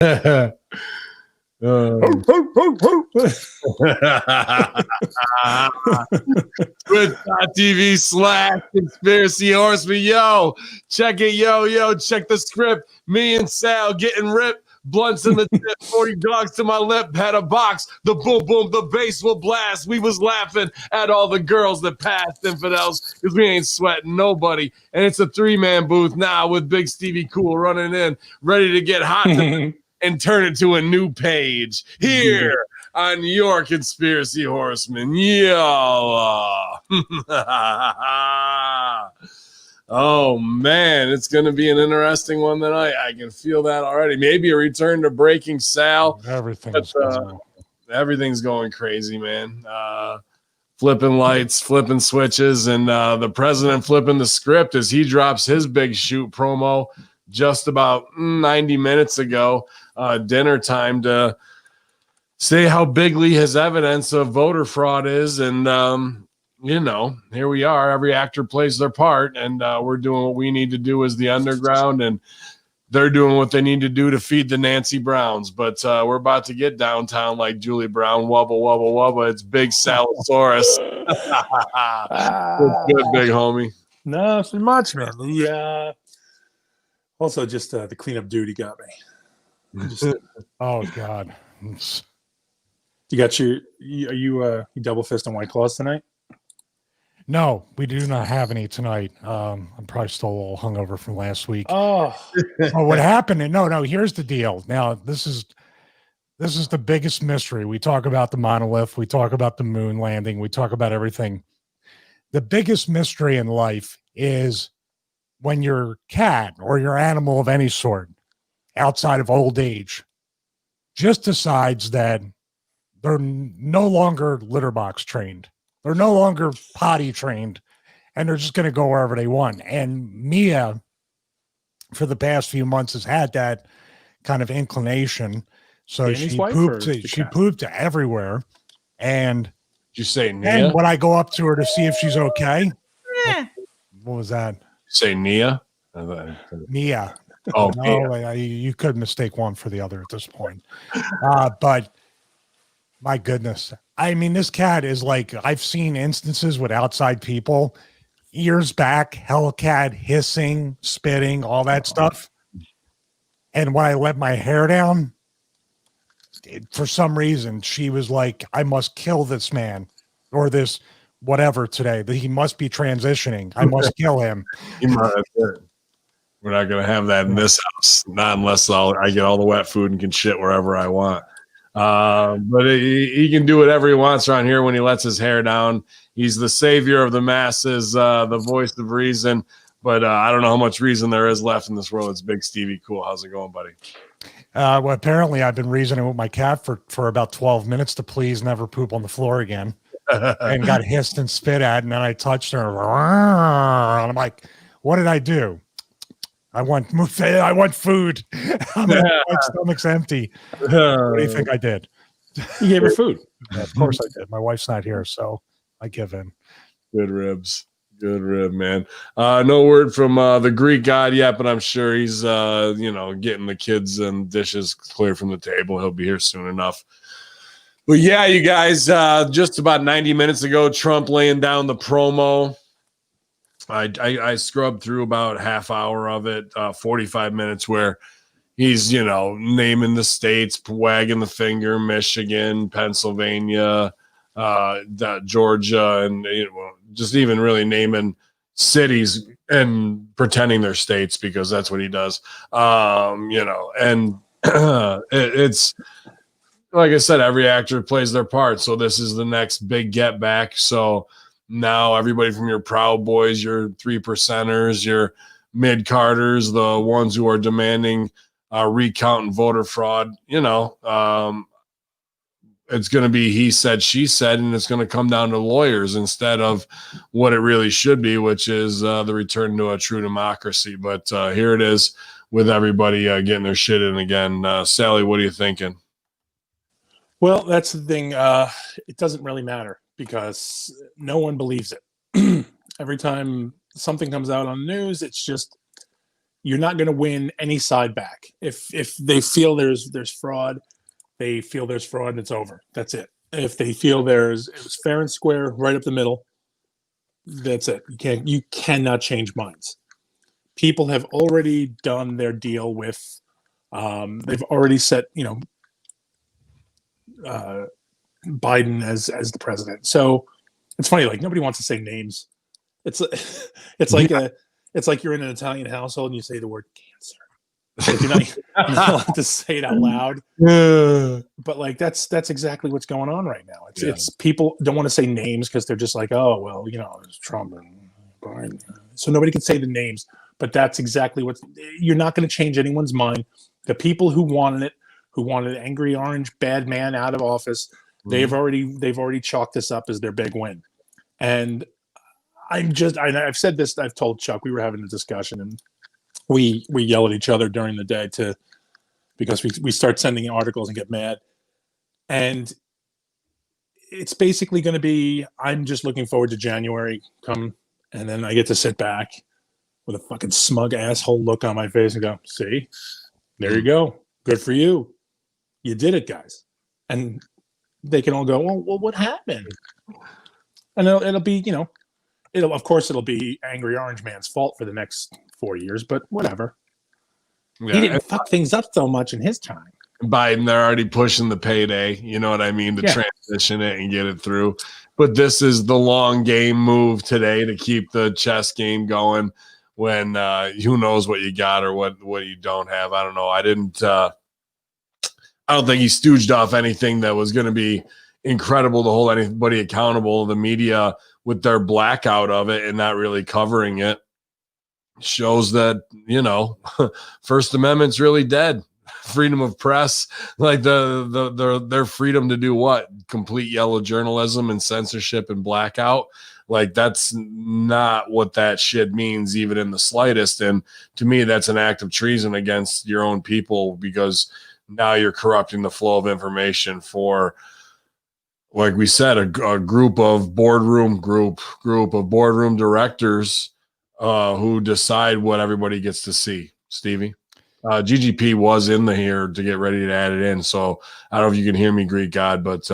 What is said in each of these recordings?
Twitch.tv/conspiracy horseman. Yo, check it. Yo, check the script. Me and Sal getting ripped. Blunts in the tip, 40 dogs to my lip, had a box, the boom, boom, the bass will blast. We was laughing at all the girls that passed infidels because we ain't sweating nobody. And it's a 3-man booth now with Big Stevie Cool running in, ready to get hot and turn it to a new page here on your Conspiracy Horseman. Yeah. Oh, man, it's going to be an interesting one tonight. I can feel that already. Maybe a return to Breaking Sal. Everything's going crazy, man. Flipping lights, flipping switches, and the president flipping the script as he drops his big shoot promo just about 90 minutes ago, dinner time, to say how bigly his evidence of voter fraud is. And, here we are. Every actor plays their part, and we're doing what we need to do as the underground, and they're doing what they need to do to feed the Nancy Browns. But we're about to get downtown like Julie Brown. Wubba, wubba, wubba. It's Big Salosaurus. It's good, big homie. No, so much, man. Yeah. Also, just the cleanup duty got me. Oh, God. You got you double fist on White Claws tonight? No, we do not have any tonight. I'm probably still a little hungover from last week. Oh, what happened? No, here's the deal. Now, this is the biggest mystery. We talk about the monolith. We talk about the moon landing. We talk about everything. The biggest mystery in life is when your cat or your animal of any sort, outside of old age, just decides that they're no longer litter box trained. They're no longer potty trained, and they're just going to go wherever they want. And Mia, for the past few months, has had that kind of inclination. So she pooped everywhere. And did you say Nia? And when I go up to her to see if she's okay, what was that? Say Nia? Nia. Oh, no, you could mistake one for the other at this point. But my goodness. I mean, this cat is like, I've seen instances with outside people, ears back, Hellcat, hissing, spitting, all that stuff. And when I let my hair down, for some reason, she was like, I must kill this man or this whatever today, that he must be transitioning. I must kill him. We're not going to have that in this house, not unless I get all the wet food and can shit wherever I want. But he can do whatever he wants around here when he lets his hair down. He's the savior of the masses, the voice of reason. But I don't know how much reason there is left in this world. It's Big Stevie Cool. How's it going, buddy? Well, apparently I've been reasoning with my cat for about 12 minutes to please never poop on the floor again, and got hissed and spit at. And then I touched her, and I'm like, what did I do? I want food. My stomach's empty. What do you think I did? You gave her food. Yeah, of course I did. My wife's not here, so I give in. Good ribs. Good rib, man. No word from the Greek god yet, but I'm sure he's getting the kids and dishes clear from the table. He'll be here soon enough. But yeah, you guys, just about 90 minutes ago, Trump laying down the promo. I scrubbed through about half hour of it, 45 minutes, where he's, naming the states, wagging the finger, Michigan, Pennsylvania, Georgia, and just even really naming cities and pretending they're states, because that's what he does. And it's like I said, every actor plays their part. So this is the next big get back. So now everybody from your Proud Boys, your 3%ers, your mid-carters, the ones who are demanding recount and voter fraud, it's going to be he said, she said, and it's going to come down to lawyers instead of what it really should be, which is the return to a true democracy. But here it is with everybody getting their shit in again. Sally, what are you thinking? Well, that's the thing. It doesn't really matter because no one believes it. Every time something comes out on the news, it's just, you're not going to win any side back. If they feel there's fraud, they feel there's fraud and it's over. That's it. If they feel it was fair and square, right up the middle, that's it. You cannot change minds. People have already done their deal with. They've already set Biden as the president. So it's funny. Like nobody wants to say names. It's like it's like you're in an Italian household and you say the word cancer. Like you're not allowed to say it out loud. But like that's exactly what's going on right now. It's people don't want to say names because they're just like, oh well, it's Trump and Biden. So nobody can say the names. But that's exactly you're not going to change anyone's mind. The people who wanted angry orange bad man out of office, they've already chalked this up as their big win. And I've said this, I've told Chuck, we were having a discussion and we yell at each other during the day because we start sending articles and get mad. And it's basically going to be, I'm just looking forward to January come, and then I get to sit back with a fucking smug asshole look on my face and go, see, there you go. Good for you. You did it, guys. And they can all go, well, what happened? And it'll be, it'll be Angry Orange Man's fault for the next 4 years, but whatever. Yeah. He didn't fuck things up so much in his time. Biden, they're already pushing the payday, you know what I mean, to transition it and get it through. But this is the long game move today to keep the chess game going. When who knows what you got or what you don't have. I don't know. I don't think he stooged off anything that was going to be incredible to hold anybody accountable. The media with their blackout of it and not really covering it shows that, First Amendment's really dead. Freedom of press, like their freedom to do what? Complete yellow journalism and censorship and blackout. Like that's not what that shit means, even in the slightest. And to me, that's an act of treason against your own people because now you're corrupting the flow of information for, like we said, a group of boardroom directors who decide what everybody gets to see. Stevie, GGP was in here to get ready to add it in. So I don't know if you can hear me, Greek God, but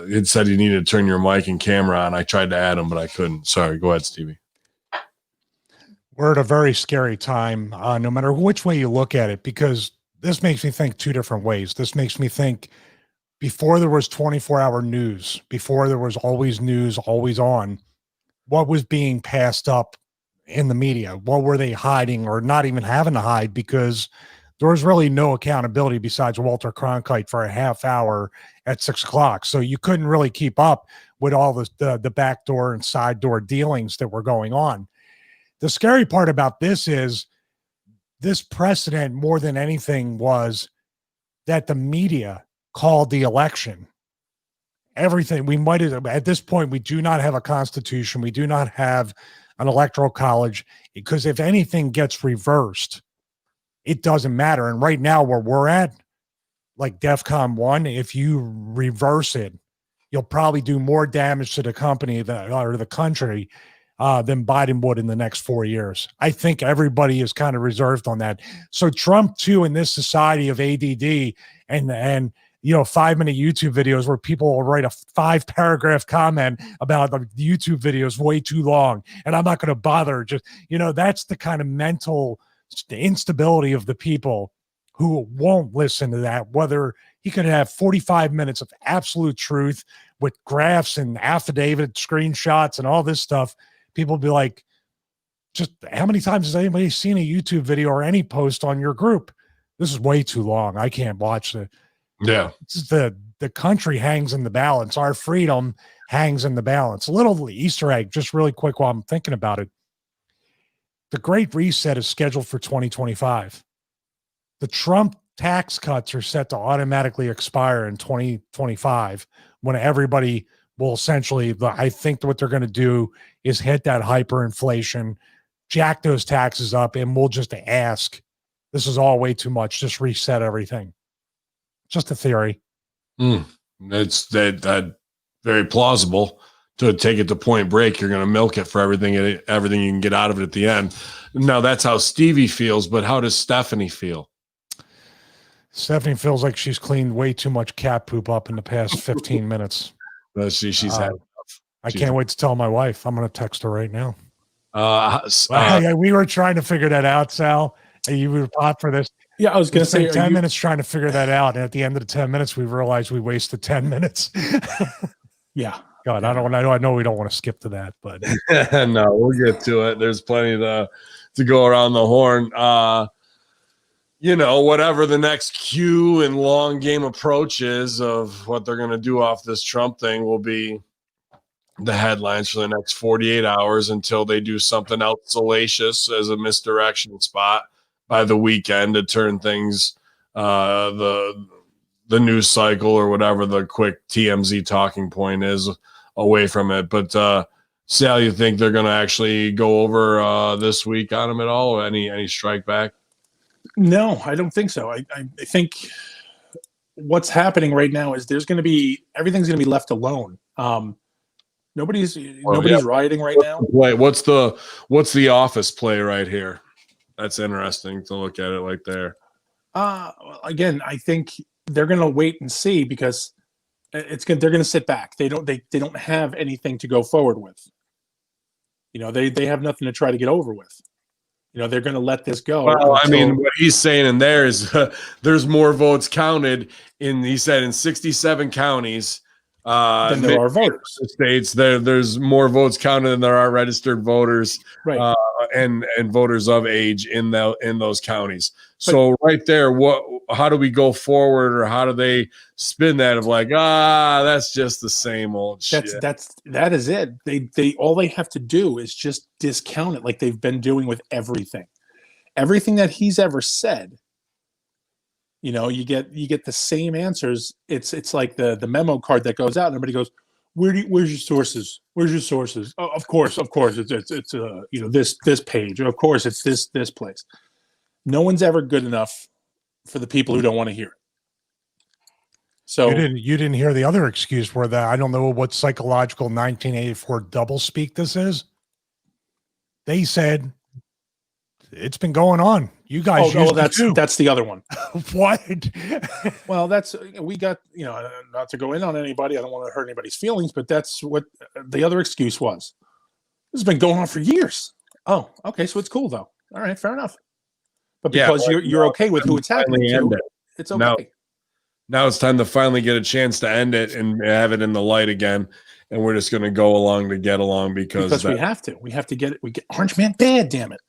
it said you needed to turn your mic and camera on. I tried to add them, but I couldn't. Sorry. Go ahead, Stevie. We're at a very scary time, no matter which way you look at it, because this makes me think two different ways. This makes me think before there was 24-hour news, before there was always news, always on, what was being passed up in the media? What were they hiding or not even having to hide? Because there was really no accountability besides Walter Cronkite for a half hour at 6 o'clock. So you couldn't really keep up with all the backdoor and side door dealings that were going on. The scary part about this is this precedent more than anything was that the media called the election. Everything we might have, at this point, we do not have a constitution. We do not have an electoral college, because if anything gets reversed, it doesn't matter. And right now where we're at, like DEFCON 1, if you reverse it, you'll probably do more damage to the company or the country than Biden would in the next 4 years. I think everybody is kind of reserved on that. So Trump too, in this society of ADD and 5-minute YouTube videos where people will write a 5-paragraph comment about the YouTube videos way too long, and I'm not going to bother. Just, that's the kind of mental instability of the people who won't listen to that. Whether he could have 45 minutes of absolute truth with graphs and affidavit screenshots and all this stuff, people will be like, just how many times has anybody seen a YouTube video or any post on your group? This is way too long. I can't watch it. Yeah. The country hangs in the balance. Our freedom hangs in the balance. A little Easter egg, just really quick while I'm thinking about it. The Great Reset is scheduled for 2025. The Trump tax cuts are set to automatically expire in 2025 when everybody will essentially, I think what they're going to do is hit that hyperinflation, jack those taxes up, and we'll just ask, this is all way too much. Just reset everything. Just a theory. It's that very plausible. to take it to point break. You're going to milk it for everything you can get out of it at the end. Now that's how Stevie feels, but how does Stephanie feel? Stephanie feels like she's cleaned way too much cat poop up in the past 15 minutes. She's had enough. I can't wait to tell my wife. I'm going to text her right now. We were trying to figure that out, Sal. You were hot for this. Yeah, I was going to say 10 minutes trying to figure that out. And at the end of the 10 minutes, we realized we wasted 10 minutes. Yeah. God, I know we don't want to skip to that, but no, we'll get to it. There's plenty to go around the horn. Whatever the next cue and long game approach is of what they're going to do off this Trump thing will be the headlines for the next 48 hours until they do something else salacious as a misdirection spot by the weekend to turn things, the news cycle or whatever the quick TMZ talking point is away from it. But Sal, you think they're going to actually go over this week on them at all? Or any strike back? No, I don't think so. I think what's happening right now is everything's going to be left alone. Nobody's rioting right now. Wait, what's the office play right here? That's interesting to look at it like there. Again, I think they're going to wait and see because they're going to sit back. They don't have anything to go forward with. They have nothing to try to get over with. They're going to let this go. Well, I mean, what he's saying in there is there's more votes counted he said in 67 counties than there are voters. States there's more votes counted than there are registered voters, right? And voters of age in those counties. So right there, how do we go forward, or how do they spin that of like, that's just the same old shit? That is it. They all they have to do is just discount it like they've been doing with everything that he's ever said. You get the same answers. It's like the memo card that goes out, and everybody goes, where's your sources? Where's your sources? Oh, of course, it's this page. Of course, it's this place. No one's ever good enough for the people who don't want to hear it. So you didn't hear the other excuse where I don't know what psychological 1984 doublespeak this is. They said it's been going on. You guys, that's the other one. What? Well, we got, not to go in on anybody. I don't want to hurt anybody's feelings, but that's what the other excuse was. This has been going on for years. Oh, okay. So it's cool though. All right, fair enough. But because you're okay with who it's happening to, it's okay. Now it's time to finally get a chance to end it and have it in the light again. And we're just going to go along to get along because we have to. We have to get it. We get Orange Man bad, damn it.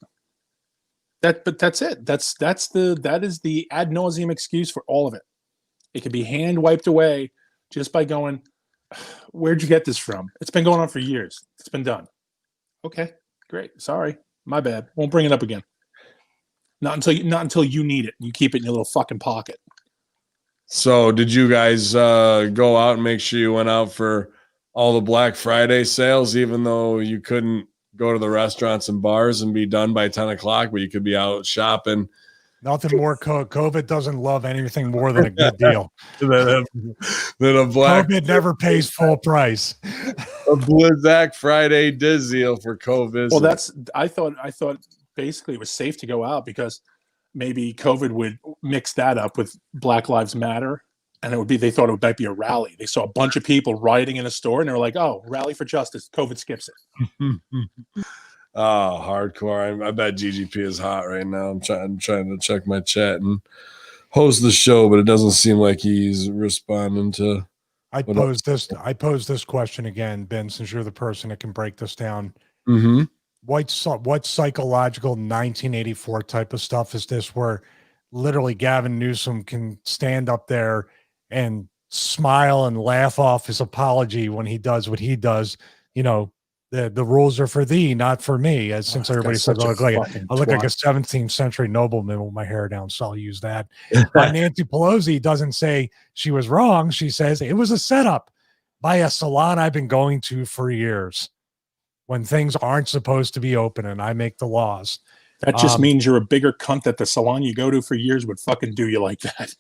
But that's it. That is the ad nauseum excuse for all of it. It can be hand wiped away just by going, where'd you get this from? It's been going on for years. It's been done. Okay, great. Sorry, my bad. Won't bring it up again. Not until you need it. You keep it in your little fucking pocket. So did you guys go out and make sure you went out for all the Black Friday sales, even though you couldn't go to the restaurants and bars and be done by 10 o'clock, but you could be out shopping? Nothing more. Covid doesn't love anything more than a good deal. than a Black COVID never pays full price. A Black Friday deal for COVID. Well, I thought basically it was safe to go out because maybe COVID would mix that up with Black Lives Matter. And they thought it might be a rally. They saw a bunch of people rioting in a store and they were like, oh, rally for justice. COVID skips it. Oh, hardcore. I bet GGP is hot right now. I'm trying to check my chat and host the show, but it doesn't seem like he's responding to. I pose this question again, Ben, since you're the person that can break this down. Mm-hmm. What psychological 1984 type of stuff is this where literally Gavin Newsom can stand up there and smile and laugh off his apology when he does what he does? The rules are for thee, not for me. Since everybody says I look like a 17th century nobleman with my hair down, so I'll use that. Nancy Pelosi doesn't say she was wrong. She says it was a setup by a salon I've been going to for years when things aren't supposed to be open and I make the laws. That just means you're a bigger cunt that the salon you go to for years would fucking do you like that.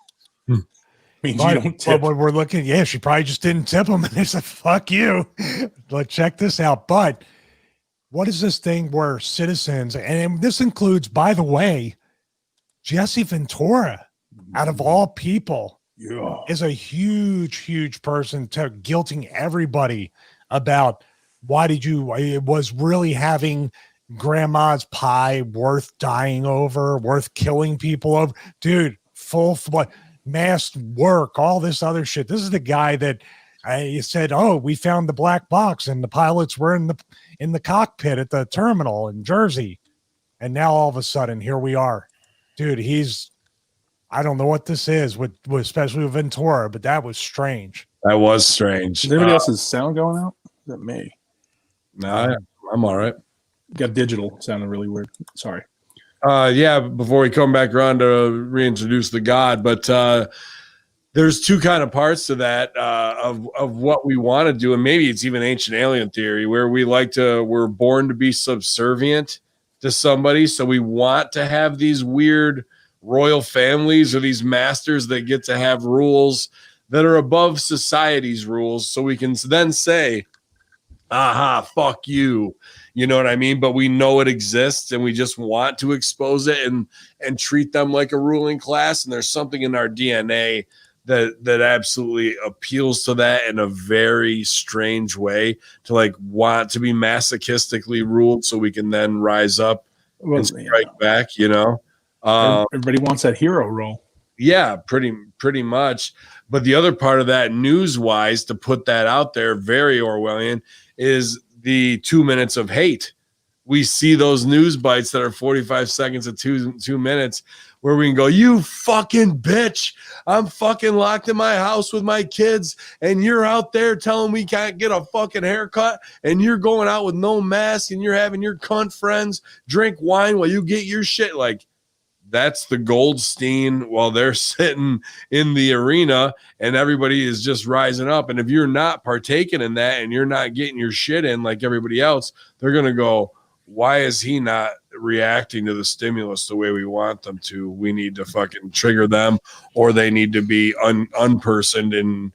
Means you don't tip. But when we're looking, yeah, she probably just didn't tip him, and they said, "Fuck you." But check this out. But what is this thing where citizens, and this includes, by the way, Jesse Ventura, out of all people, is a huge person to guilting everybody about it was really having grandma's pie worth dying over, worth killing people over. Dude, masked work, all this other shit. This is the guy that I said, "Oh, we found the black box and the pilots were in the cockpit at the terminal in Jersey." And now all of a sudden, here we are. Dude, I don't know what this is with especially with Ventura, but that was strange. That was strange. Is anybody else's sound going out? Is that me? No, I'm all right. Got digital. Sounded really weird. Sorry. Yeah, before we come back around to reintroduce the god, but there's two kind of parts to that of what we want to do, and maybe it's even ancient alien theory, where we're born to be subservient to somebody, so we want to have these weird royal families or these masters that get to have rules that are above society's rules, so we can then say, "Aha, fuck you." You know what I mean? But we know it exists and we just want to expose it and treat them like a ruling class. And there's something in our DNA that absolutely appeals to that in a very strange way, to like want to be masochistically ruled so we can then rise up and strike back, you know? Everybody wants that hero role. Yeah, pretty much. But the other part of that, news-wise, to put that out there, very Orwellian, is the 2 minutes of hate. We see those news bites that are 45 seconds to 2 minutes where we can go, "You fucking bitch. I'm fucking locked in my house with my kids and you're out there telling we can't get a fucking haircut and you're going out with no mask and you're having your cunt friends drink wine while you get your shit." Like, that's the Goldstein while they're sitting in the arena and everybody is just rising up. And if you're not partaking in that and you're not getting your shit in like everybody else, they're going to go, "Why is he not reacting to the stimulus the way we want them to? We need to fucking trigger them, or they need to be unpersoned and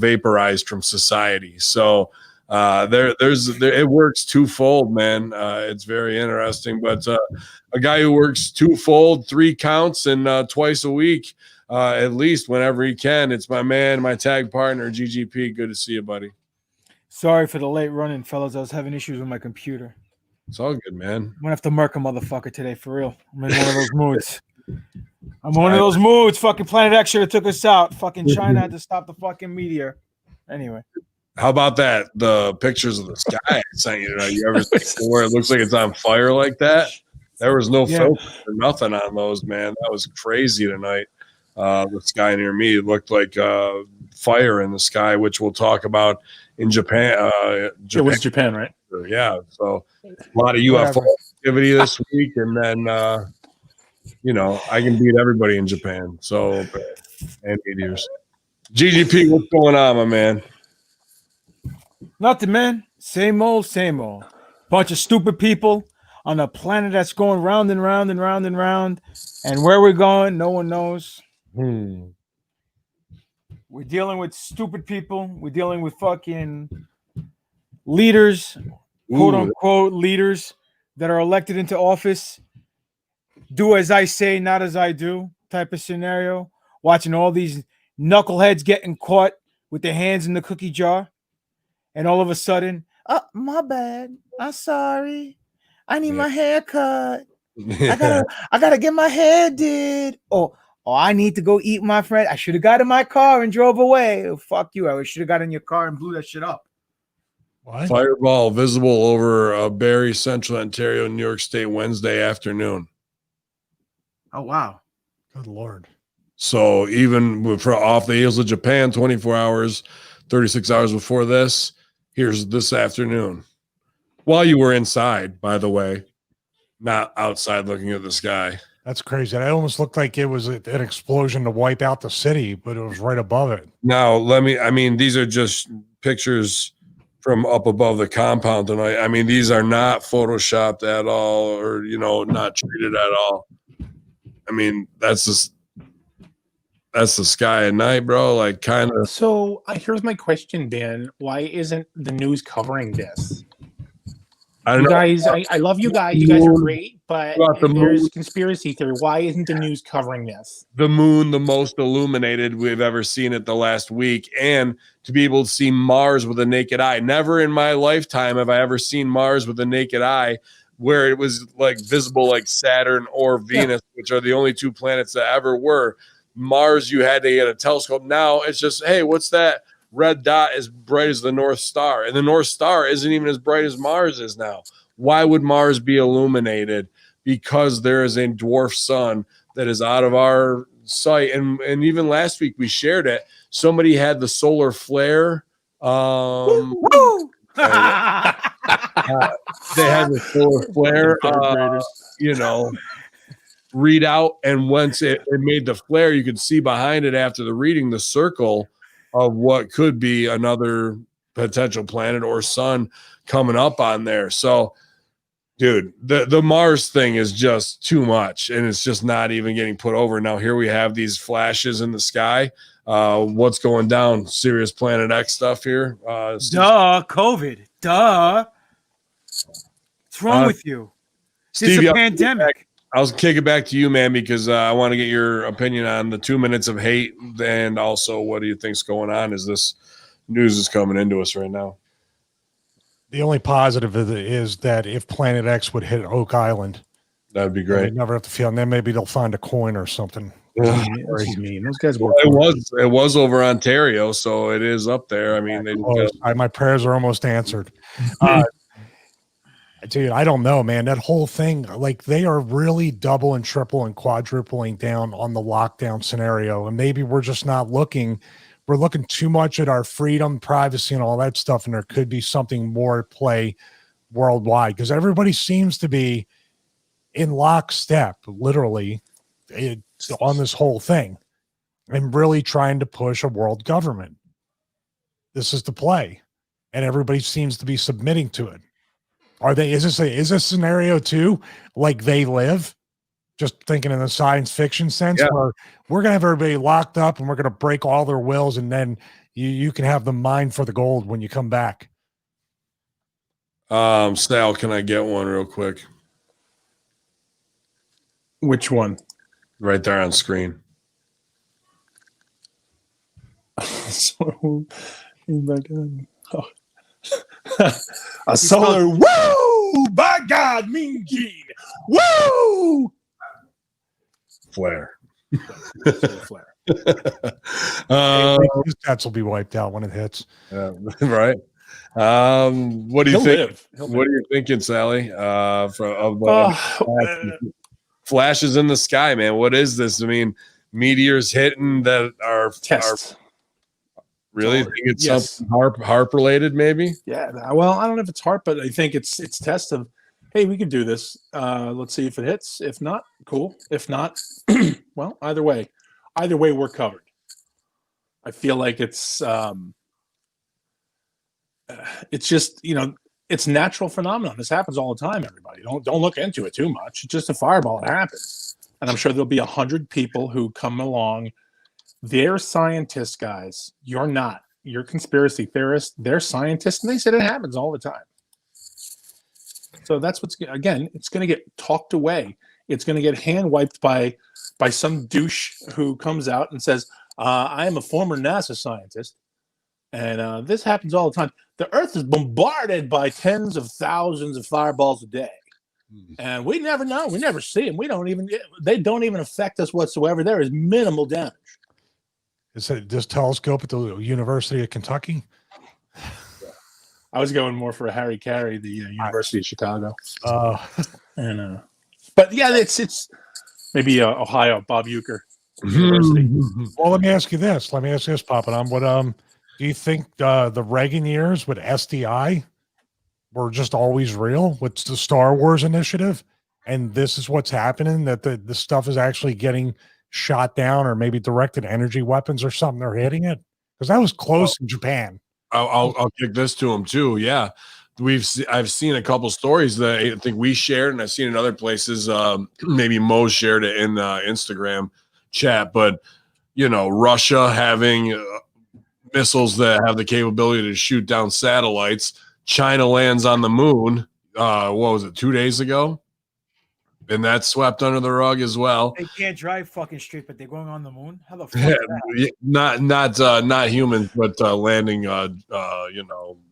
vaporized from society." So it works twofold, man. It's very interesting, but a guy who works twofold, 3 counts, and twice a week, at least whenever he can. It's my man, my tag partner, GGP. Good to see you, buddy. Sorry for the late running, fellas. I was having issues with my computer. It's all good, man. I'm gonna have to murk a motherfucker today, for real. I'm in one of those moods. I'm one of those moods. Fucking Planet X should have took us out. Fucking China had to stop the fucking meteor. Anyway. How about that? The pictures of the sky I sent you. You ever seen where it looks like it's on fire like that? There was no filter or nothing on those, man. That was crazy tonight. The sky near me, it looked like fire in the sky, which we'll talk about in Japan. It was Japan, right? Yeah. So a lot of UFO activity this week, and then I can beat everybody in Japan. So and meteors. GGP, what's going on, my man? Nothing, man. Same old, same old. Bunch of stupid people on a planet that's going round and round and round and round. And where we're going, no one knows. We're dealing with stupid people. We're dealing with fucking leaders, quote unquote leaders that are elected into office. Do as I say, not as I do type of scenario. Watching all these knuckleheads getting caught with their hands in the cookie jar. And all of a sudden, "Oh, my bad. I'm sorry. I need my hair cut. I gotta get my hair did. Oh, I need to go eat my friend. I should have got in my car and drove away. Oh, fuck you. I should have got in your car and blew that shit up." What? Fireball visible over Barrie, Central Ontario, New York State, Wednesday afternoon. Oh, wow. Good Lord. So even off the heels of Japan, 24 hours, 36 hours before this, here's this afternoon. While you were inside, by the way, not outside looking at the sky. That's crazy. It almost looked like it was an explosion to wipe out the city, but it was right above it. Now, these are just pictures from up above the compound tonight. These are not photoshopped at all or, not treated at all. That's just, that's the sky at night, bro. Like kind of. So here's my question, Dan. Why isn't the news covering this? I don't You know. guys, I love you guys. You guys are great, but About the there's moon. conspiracy theory. Why isn't the news covering this? The moon, the most illuminated we've ever seen it the last week, and to be able to see Mars with a naked eye. Never in my lifetime have I ever seen Mars with a naked eye where it was like visible like Saturn or Venus, which are the only two planets that ever were. Mars, you had to get a telescope. Now it's just, hey, what's that red dot as bright as the North Star? And the North Star isn't even as bright as Mars is now. Why would Mars be illuminated? Because there is a dwarf sun that is out of our sight. And even last week we shared it. Somebody had the solar flare. Woo! They had the solar flare, readout. And once it made the flare, you could see behind it after the reading, the circle of what could be another potential planet or sun coming up on there. So, dude, the Mars thing is just too much, and it's just not even getting put over. Now here we have these flashes in the sky. What's going down? Serious Planet X stuff here. COVID. Duh. What's wrong with you? It's a pandemic. I'll kick it back to you, man, because I want to get your opinion on the 2 minutes of hate, and also what do you think's going on as this news is coming into us right now? The only positive is that if Planet X would hit Oak Island, that'd be great. They'd never have to feel, and then maybe they'll find a coin or something. That's mean. Those guys work. It was over Ontario, so it is up there. I mean, my prayers are almost answered. Dude, I don't know, man. That whole thing, like they are really double and triple and quadrupling down on the lockdown scenario. And maybe we're just not looking. We're looking too much at our freedom, privacy, and all that stuff. And there could be something more at play worldwide because everybody seems to be in lockstep, literally, on this whole thing and really trying to push a world government. This is the play. And everybody seems to be submitting to it. Is this scenario too like They Live? Just thinking in the science fiction sense, where we're gonna have everybody locked up and we're gonna break all their wills, and then you can have the mine for the gold when you come back. Sal, can I get one real quick? Which one? Right there on screen. So, a solar woo! By God, Mean Gene, woo! Flare. Flare. His stats will be wiped out when it hits. Right. What do you think? What are you thinking, Sally? Flashes in the sky, man. What is this? I mean, meteors hitting that are tests. Really? Think it's something HARP related, maybe? Yeah. Well, I don't know if it's HARP, but I think it's tests of, hey, we could do this. Let's see if it hits. If not, cool. If not, well, either way, we're covered. I feel like it's just, it's natural phenomenon. This happens all the time. Everybody, don't look into it too much. It's just a fireball. It happens, and I'm sure there'll be 100 people who come along. They're scientists, guys. You're not. You're conspiracy theorists. They're scientists, and they said it happens all the time. So that's it's going to get talked away. It's going to get hand wiped by some douche who comes out and says, I am a former NASA scientist. And this happens all the time. The Earth is bombarded by tens of thousands of fireballs a day. And we never know. We never see them. They don't even affect us whatsoever. There is minimal damage. Is it this telescope at the University of Kentucky? I was going more for a Harry Carey, the University of Chicago. But yeah, it's maybe Ohio, Bob Uecker University. Well, let me ask you this, Papa. What do you think the Reagan years with SDI were just always real? What's the Star Wars initiative? And this is what's happening, that the stuff is actually getting shot down, or maybe directed energy weapons or something. They're hitting it because that was close in Japan. I'll kick this to them too. Yeah, I've seen a couple stories that I think we shared, and I've seen in other places. Maybe Mo shared it in Instagram chat, but Russia having missiles that have the capability to shoot down satellites. China lands on the moon. What was it, 2 days ago? And that's swept under the rug as well. They can't drive fucking straight, but they're going on the moon. How the fuck? Is that? Not humans, but landing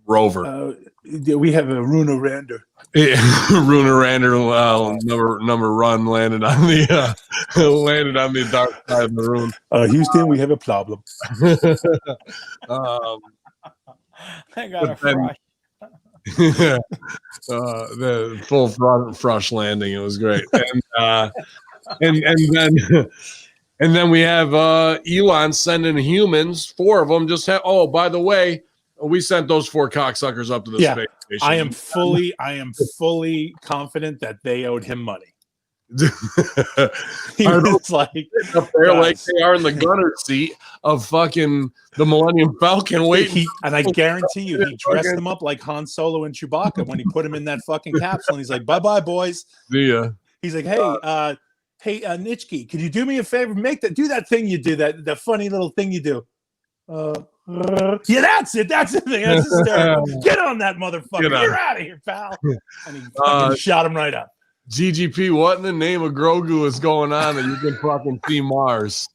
rover. We have a Runarander. Runarander number run landed on the dark side of the room. Houston, we have a problem. I got a fry. The full frush landing. It was great. And then we have Elon sending humans, 4 of them. Oh, by the way, we sent those 4 cocksuckers up to the space station. I am fully confident that they owed him money. He was like up there like they are in the gunner seat of fucking the Millennium Falcon. And I guarantee you, he dressed them up like Han Solo and Chewbacca when he put him in that fucking capsule. And he's like, "Bye, boys." Yeah. He's like, "Hey, Nitschke, could you do me a favor? Do that thing you do, that funny little thing you do." Yeah, that's it. That's the thing. That's hysterical. Get on that motherfucker. You're out of here, pal. And he fucking shot him right up. GGP, what in the name of Grogu is going on that you can fucking see Mars?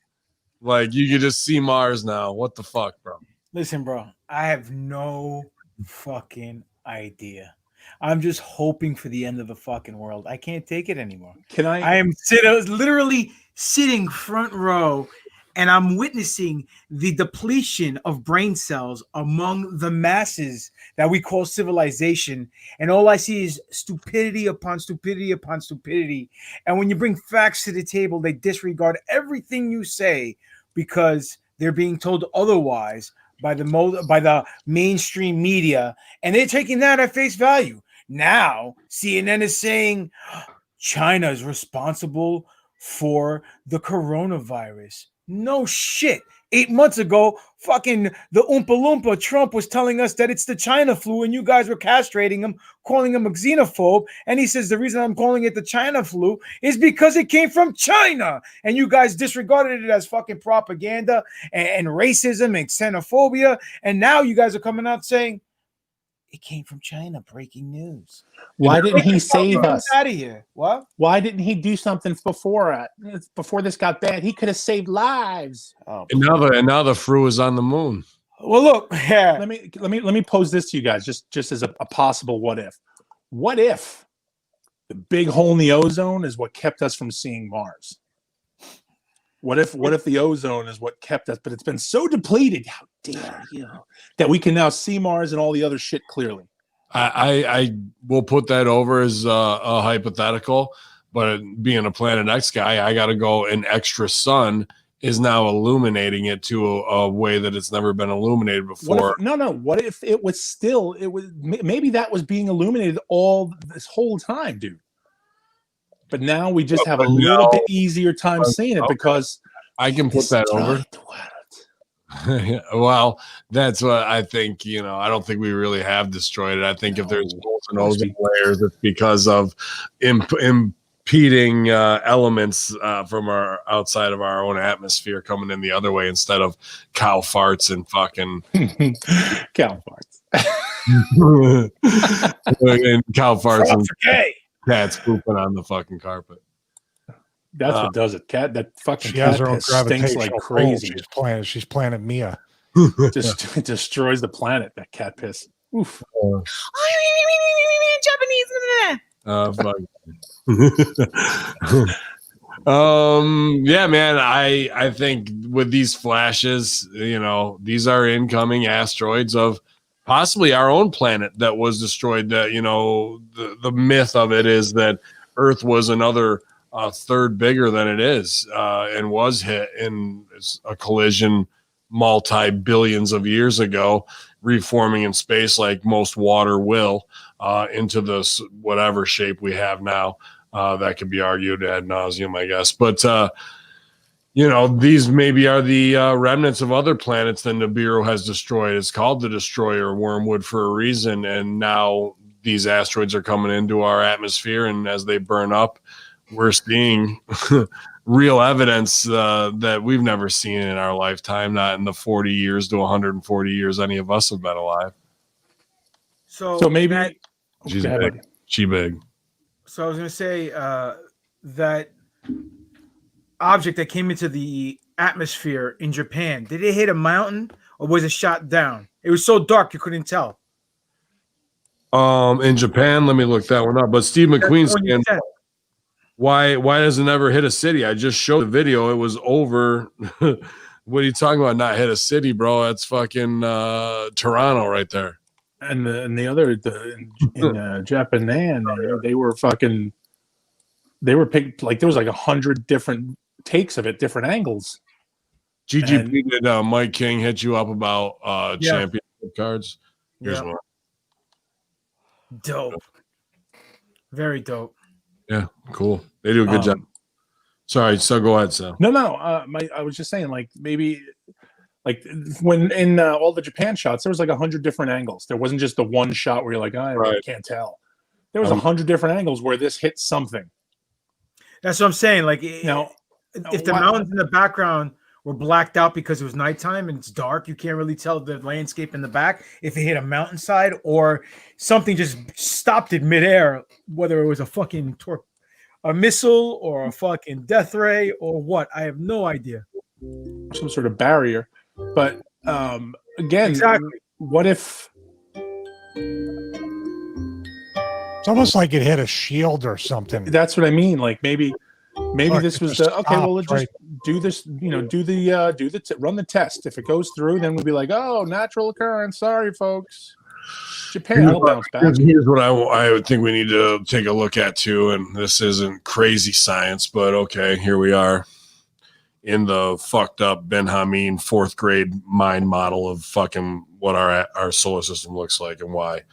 Like, you can just see Mars now. What the fuck, bro? Listen, bro, I have no fucking idea. I'm just hoping for the end of the fucking world. I can't take it anymore. I am literally sitting front row, and I'm witnessing the depletion of brain cells among the masses that we call civilization. And all I see is stupidity upon stupidity upon stupidity. And when you bring facts to the table, they disregard everything you say because they're being told otherwise by the mainstream media. And they're taking that at face value. Now, CNN is saying China is responsible for the coronavirus. No shit. 8 months ago, fucking the Oompa Loompa Trump was telling us that it's the China flu, and you guys were castrating him, calling him a xenophobe. And he says the reason I'm calling it the China flu is because it came from China. And you guys disregarded it as fucking propaganda and racism and xenophobia. And now you guys are coming out saying it came from China. Breaking news. Why didn't he save us? Out of here. What? Why didn't he do something before this got bad? He could have saved lives. And now the fru is on the moon. Well, look. Yeah. Let me pose this to you guys, just as a possible what if. What if the big hole in the ozone is what kept us from seeing Mars? What if the ozone is what kept us? But it's been so depleted. How dare you? That we can now see Mars and all the other shit clearly. I will put that over as a hypothetical, but being a Planet X guy, I got to go. An extra sun is now illuminating it to a way that it's never been illuminated before. What if it was maybe that was being illuminated all this whole time, dude? But now we just have a little bit easier time seeing it because I can put that over. Well, that's what I think. I don't think we really have destroyed it. I think if there's holes in ozone layers, it's because of impeding elements from our outside of our own atmosphere coming in the other way instead of cow farts and fucking cow farts and cow farts and cats pooping on the fucking carpet. That's what does it. That fucking she has cat her own stinks like crazy. She's Planet Mia. Just destroys the planet. That cat piss. Oof. Yeah, man. I think with these flashes, these are incoming asteroids of possibly our own planet that was destroyed. That the myth of it is that Earth was another third bigger than it is, and was hit in a collision multi-billions of years ago, reforming in space like most water will, into this whatever shape we have now. That could be argued ad nauseum, I guess. But these maybe are the remnants of other planets that Nibiru has destroyed. It's called the Destroyer Wormwood for a reason, and now these asteroids are coming into our atmosphere, and as they burn up, we're seeing real evidence that we've never seen in our lifetime, not in the 40 years to 140 years any of us have been alive. So maybe She's go ahead, big. buddy. She big. So I was going to say that object that came into the atmosphere in Japan, did it hit a mountain or was it shot down? It was so dark you couldn't tell. In Japan, let me look that one up. But Steve McQueen's saying, why does it never hit a city? I just showed the video. It was over. What are you talking about? Not hit a city, bro. That's fucking Toronto right there. And the other in Japan, they were picked, like there was like 100 different takes of it, different angles. GGP did Mike King hit you up about championship cards? Here's one. Dope. Very dope. Yeah, cool. They do a good job. Sorry, so go ahead, Sal. No. I was just saying, like maybe, like when in all the Japan shots, there was like 100 different angles. There wasn't just the one shot where you're like, I can't tell. There was 100 different angles where this hit something. That's what I'm saying. Like now, if the mountains in the background were blacked out because it was nighttime and it's dark, you can't really tell the landscape in the back if it hit a mountainside or something just stopped it midair, whether it was a fucking a missile or a fucking death ray or what. I have no idea. Some sort of barrier. But again, exactly. What if it's almost like it hit a shield or something? That's what I mean. Like maybe this was the okay. Well, let's just do this. Run the test. If it goes through, then we'll be like, oh, natural occurrence. Sorry, folks. Japan will bounce back. Here's what I would think we need to take a look at too, and this isn't crazy science, but okay, here we are in the fucked up Ben Hameen 4th grade mind model of fucking what our solar system looks like and why.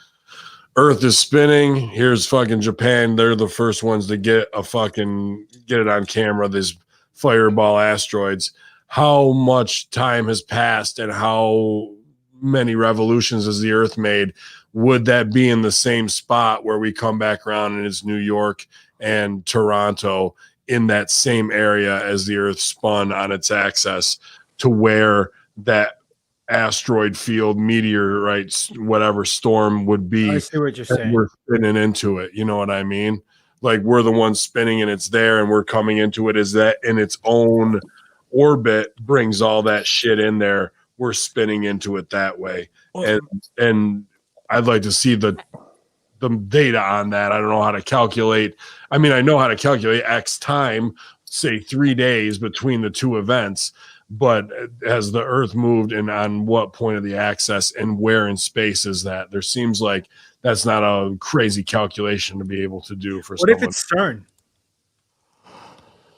Earth is spinning. Here's fucking Japan. They're the first ones to get it on camera. These fireball asteroids. How much time has passed and how many revolutions has the Earth made? Would that be in the same spot where we come back around and it's New York and Toronto in that same area as the Earth spun on its axis to where that asteroid field, meteorite, whatever storm would be? I see what you're saying. We're spinning into it. You know what I mean? Like we're the ones spinning and it's there and we're coming into it. Is that in its own orbit brings all that shit in there? We're spinning into it that way. And I'd like to see the data on that. I don't know how to calculate. I mean, I know how to calculate X time, say 3 days between the two events, but has the Earth moved and on what point of the axis and where in space is that? There seems like that's not a crazy calculation to be able to do for what someone. If it's CERN?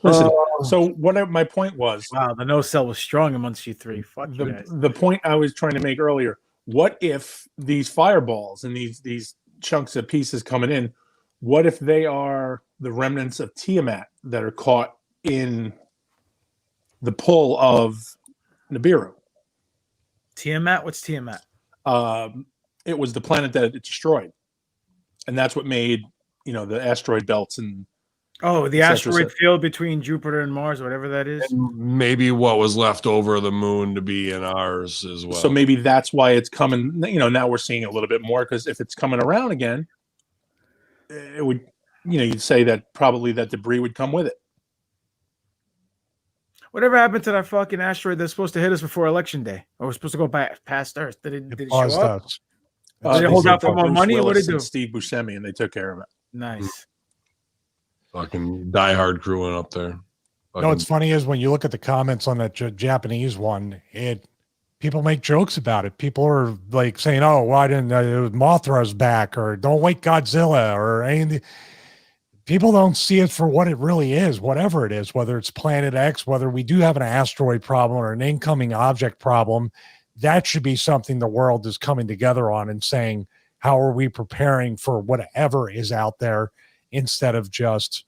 Listen, so what my point was. Wow, the no cell was strong amongst you three. Fuck you guys. The point I was trying to make earlier, what if these fireballs and these chunks of pieces coming in, what if they are the remnants of Tiamat that are caught in the pull of Nibiru? Tiamat? What's Tiamat? It was the planet that it destroyed. And that's what made, the asteroid belts and the asteroid field between Jupiter and Mars, whatever that is. And maybe what was left over of the moon to be in ours as well. So maybe that's why it's coming. Now we're seeing a little bit more because if it's coming around again, it would, you'd say that probably that debris would come with it. Whatever happened to that fucking asteroid that's supposed to hit us before Election Day? Or we're supposed to go past Earth? Did it show up? Did it hold out for more money? What did it do? Steve Buscemi, and they took care of it. Nice. Fucking diehard crew went up there. No, what's funny is when you look at the comments on that Japanese one, people make jokes about it. People are like saying, "Oh, why didn't Mothra's back?" or "Don't wake Godzilla," or anything. People don't see it for what it really is, whatever it is, whether it's Planet X, whether we do have an asteroid problem or an incoming object problem. That should be something the world is coming together on and saying, how are we preparing for whatever is out there instead of just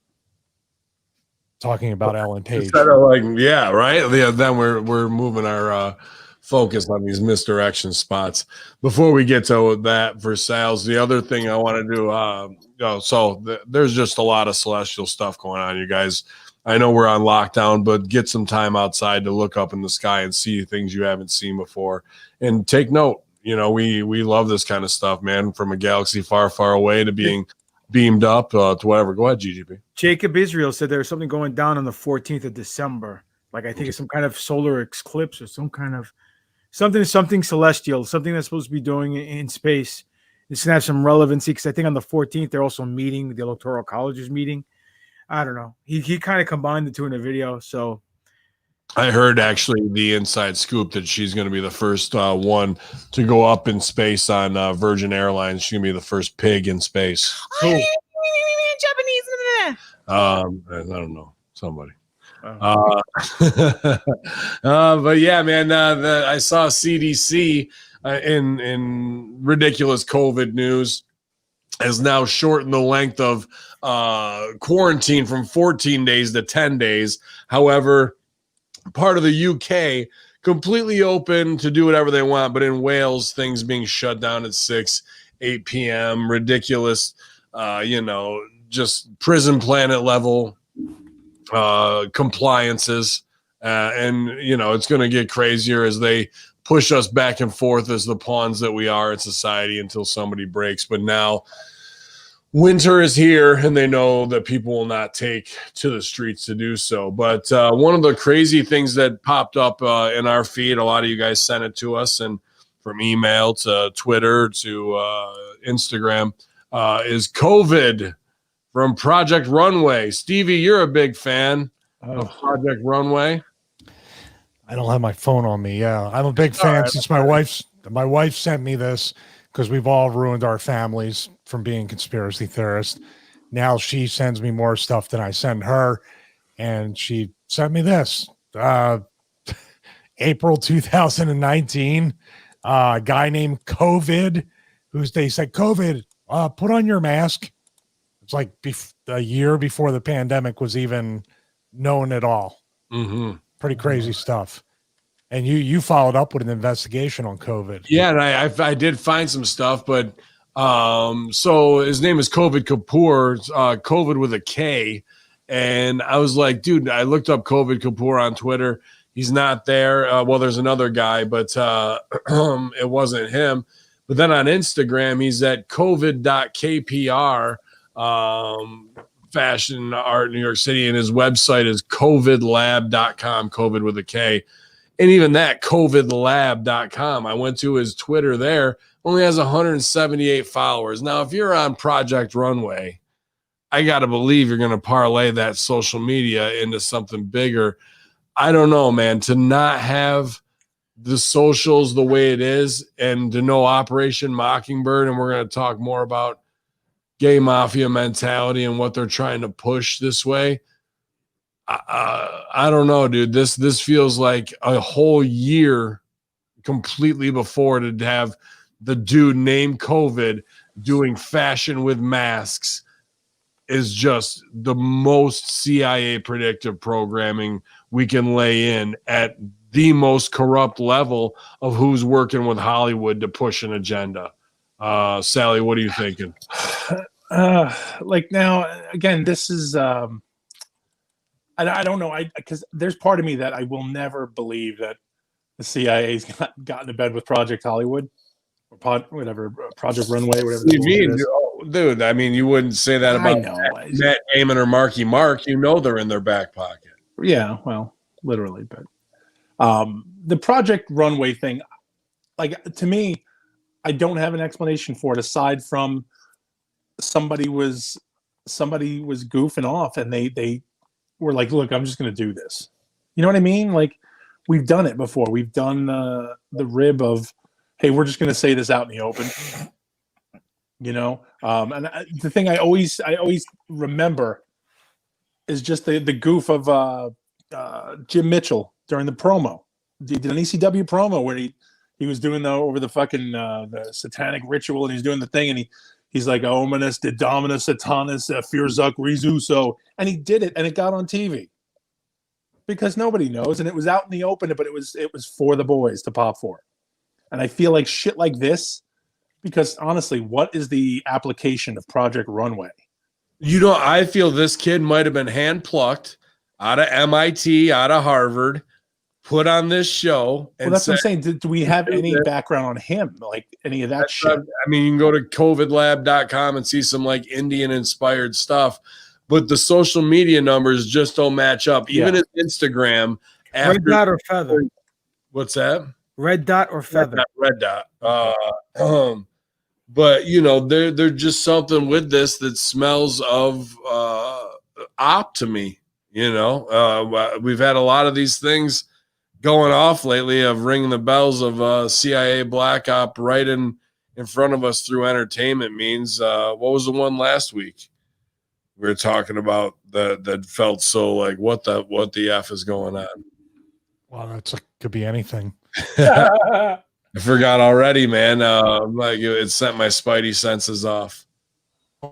talking about Ellen Page. Instead of yeah, right? Yeah, then we're moving our focus on these misdirection spots. Before we get to that for sales, the other thing I want to do, there's just a lot of celestial stuff going on, you guys. I know we're on lockdown, but get some time outside to look up in the sky and see things you haven't seen before. And take note, you know, we love this kind of stuff, man, from a galaxy far, far away to being beamed up to whatever. Go ahead, GGP. Jacob Israel said there's something going down on the 14th of December. Like, I think it's some kind of solar eclipse or some kind of something celestial, something that's supposed to be doing in space. It's going to have some relevancy because I think on the 14th, they're also meeting, the Electoral College is meeting. I don't know. He kind of combined the two in a video. So I heard actually the inside scoop that she's going to be the first one to go up in space on Virgin Airlines. She's going to be the first pig in space. cool. Japanese. I don't know. Somebody. But yeah, man, I saw CDC in ridiculous COVID news has now shortened the length of quarantine from 14 days to 10 days. However, part of the UK completely open to do whatever they want, but in Wales, things being shut down at 8 p.m. Ridiculous, just prison planet level compliances. And, it's going to get crazier as they push us back and forth as the pawns that we are in society until somebody breaks. But now winter is here and they know that people will not take to the streets to do so. But one of the crazy things that popped up in our feed, a lot of you guys sent it to us, and from email to Twitter to Instagram, is COVID from Project Runway. Stevie, you're a big fan of Project Runway. I don't have my phone on me. Yeah, I'm a big fan since my wife sent me this because we've all ruined our families from being conspiracy theorists. Now she sends me more stuff than I send her, and she sent me this. April 2019, a guy named Kovid, they said, Kovid, put on your mask. It's like a year before the pandemic was even known at all. Mm-hmm. Pretty crazy stuff. And you followed up with an investigation on COVID. Yeah, and I did find some stuff, but so his name is Kovid Kapoor, Kovid with a K. And I was like, dude, I looked up Kovid Kapoor on Twitter. He's not there. Well, there's another guy, but it wasn't him. But then on Instagram, he's at covid.kpr, fashion art, New York City. And his website is covidlab.com, Kovid with a K. And even that, covidlab.com, I went to his Twitter there, only has 178 followers. Now, if you're on Project Runway, I got to believe you're going to parlay that social media into something bigger. I don't know, man, to not have the socials the way it is and to know Operation Mockingbird, and we're going to talk more about gay mafia mentality and what they're trying to push this way. I don't know, dude. This feels like a whole year completely before to have the dude named Kovid doing fashion with masks is just the most CIA predictive programming we can lay in at the most corrupt level of who's working with Hollywood to push an agenda. Sally, what are you thinking? Like now, again, this is I don't know. Because there's part of me that I will never believe that the CIA's got into bed with Project Hollywood or Project Runway, whatever. You mean, dude? I mean, you wouldn't say that about Matt Damon or Marky Mark. You know they're in their back pocket. Yeah, well, literally. But the Project Runway thing, like, to me, I don't have an explanation for it aside from somebody was goofing off and they were like, look, I'm just going to do this. You know what I mean? Like, we've done it before. We've done the rib of, hey, we're just going to say this out in the open. And the thing I always remember is just the goof of Jim Mitchell during the promo. He did an ECW promo where he was doing over the fucking the satanic ritual, and he's doing the thing, and he's like, Ominous, de Dominus, Satanis, Firzuk, Rizuso. And he did it, and it got on TV. Because nobody knows, and it was out in the open, but it was for the boys to pop for. And I feel like shit like this, because honestly, what is the application of Project Runway? I feel this kid might have been hand-plucked out of MIT, out of Harvard, put on this show. And Well, that's said, what I'm saying. Do we have any background on him? Like any of that shit? I mean, you can go to covidlab.com and see some like Indian inspired stuff, but the social media numbers just don't match up. Even his Instagram. Red dot or feather? What's that? Red dot or feather? Red dot. But you know, there's just something with this that smells of op to me. You know, we've had a lot of these things going off lately of ringing the bells of CIA black op right in front of us through entertainment means. What was the one last week we were talking about that felt so like what the F is going on? Well, could be anything. I forgot already, man. Like it sent my spidey senses off.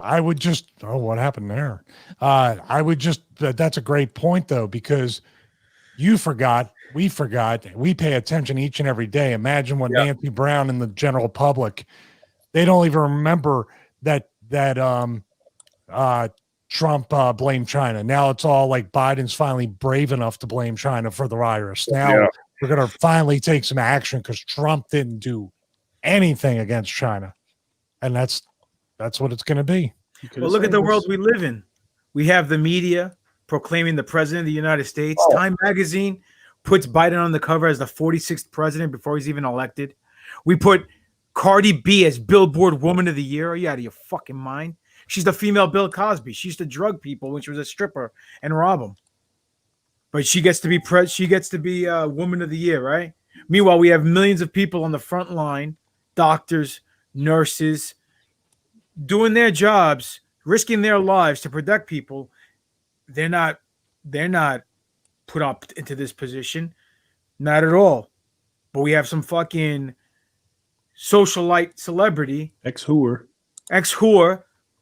I would just, what happened there? That's a great point though, because you forgot, we pay attention each and every day. Imagine what Nancy Brown and the general public, they don't even remember that Trump blamed China. Now it's all like Biden's finally brave enough to blame China for the virus. Now we're going to finally take some action because Trump didn't do anything against China. And that's what it's going to be. Well, look at the world we live in. We have the media proclaiming the president of the United States. Time magazine puts Biden on the cover as the 46th president before he's even elected. We put Cardi B as Billboard Woman of the Year. Are you out of your fucking mind? She's the female Bill Cosby. She used to drug people when she was a stripper and rob them. But she gets to be Woman of the Year, right? Meanwhile, we have millions of people on the front line, doctors, nurses, doing their jobs, risking their lives to protect people. They're not put up into this position, not at all. But we have some fucking socialite celebrity, ex-whore,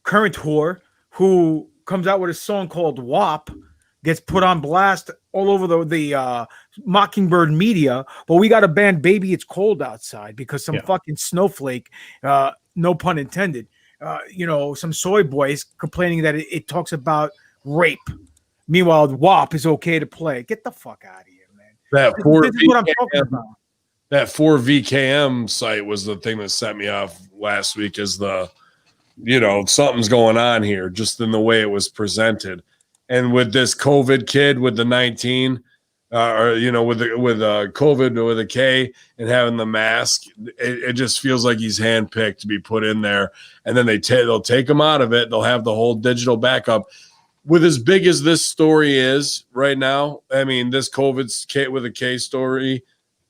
current whore, who comes out with a song called WAP, gets put on blast all over the Mockingbird media, but we got to ban Baby It's Cold Outside because some fucking snowflake, no pun intended, some soy boys complaining that it talks about rape. Meanwhile, WAP is okay to play. Get the fuck out of here, man. This is what I'm talking about. That 4VKM site was the thing that set me off last week is something's going on here just in the way it was presented. And with this COVID kid with the 19, with COVID with a K and having the mask, it just feels like he's handpicked to be put in there. And then they'll take him out of it. They'll have the whole digital backup. With as big as this story is right now, I mean, this COVID K with a K story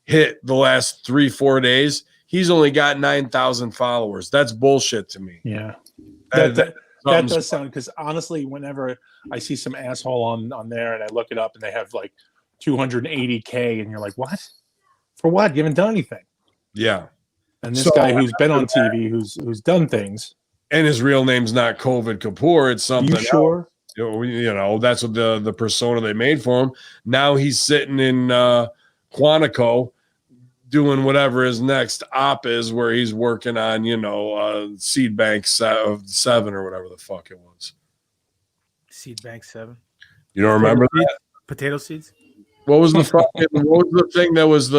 hit the last 3-4 days. He's only got 9,000 followers. That's bullshit to me. Yeah. That does sound, because honestly, whenever I see some asshole on there and I look it up and they have like 280K and you're like, what? For what? You haven't done anything. Yeah. And this guy who's been on TV, who's done things. And his real name's not COVID Kapoor. It's something. You sure? Else. That's what the persona they made for him. Now he's sitting in Quantico doing whatever his next op is, where he's working on, Seed Bank 7 or whatever the fuck it was. Seed Bank 7. You don't remember that? Potato seeds? What was the thing that was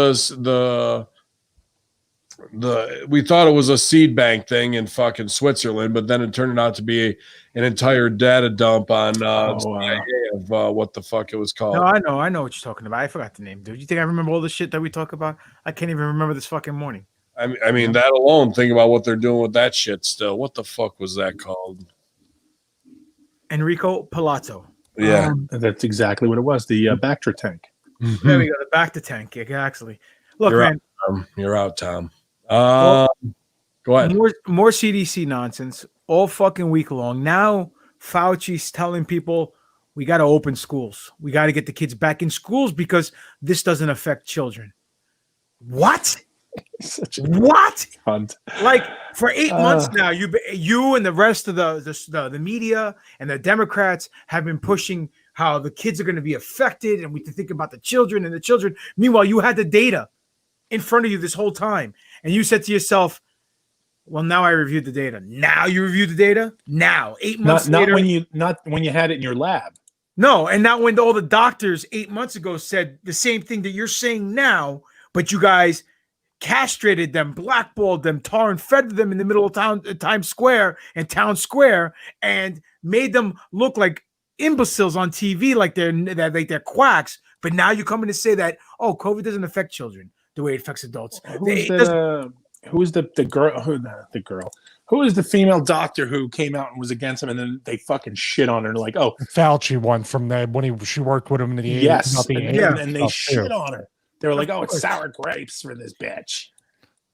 we thought it was a seed bank thing in fucking Switzerland, but then it turned out to be an entire data dump on CIA of what the fuck it was called. No, I know what you're talking about. I forgot the name, dude. You think I remember all the shit that we talk about? I can't even remember this fucking morning. I mean that alone, think about what they're doing with that shit still. What the fuck was that called? Enrico Palazzo. Yeah. That's exactly what it was. The Bactra tank. Mm-hmm. There we go. The Bactra tank. Actually. Look, man. You're out, Tom. Go ahead. More CDC nonsense all fucking week long. Now Fauci's telling people we got to open schools. We got to get the kids back in schools because this doesn't affect children. What? What? Hunt. Like for 8 months now, you and the rest of the media and the Democrats have been pushing how the kids are going to be affected, and we can think about the children and the children. Meanwhile, you had the data in front of you this whole time, and you said to yourself, well, now I reviewed the data. Now you reviewed the data? Now, 8 months later. Not when you had it in your lab. No, and not when all the doctors 8 months ago said the same thing that you're saying now, but you guys castrated them, blackballed them, tar and feathered them in the middle of Times Square and Town Square, and made them look like imbeciles on TV, like they're quacks. But now you're coming to say that COVID doesn't affect children the way it affects adults. Who is the girl? The girl? Who is the female doctor who came out and was against him, and then they fucking shit on her? Like, oh, Fauci one from she worked with him in the 80s. yes, The and they shit on her. They were like, oh, it's sour grapes for this bitch.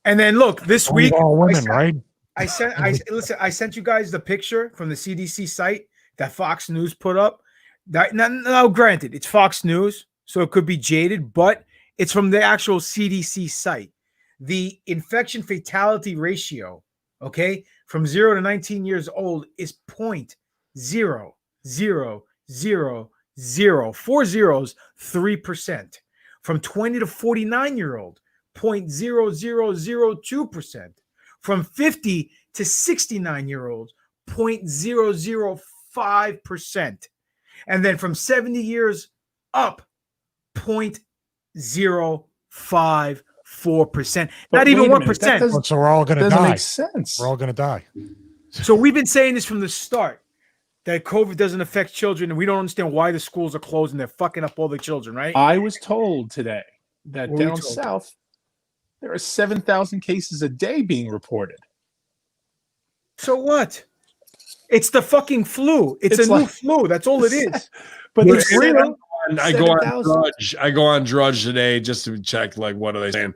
And then look, this week, all women, right? I sent you guys the picture from the CDC site that Fox News put up. Now, granted, it's Fox News, so it could be jaded, but it's from the actual CDC site. The infection fatality ratio, okay, from 0 to 19 years old is 0.00003%. From 20 to 49-year-old, 0.0002%. From 50 to 69-year-old, 0.005%. And then from 70 years up, 0.054%. Not even 1%. So we're all going to die. Doesn't make sense. We're all going to die. So we've been saying this from the start, that COVID doesn't affect children, and we don't understand why the schools are closed and they're fucking up all the children, right? I was told today that down south, there are 7,000 cases a day being reported. So what? It's the fucking flu. It's a new flu. That's all it is. But it's real. I go on Drudge. I go on Drudge today just to check, like, what are they saying?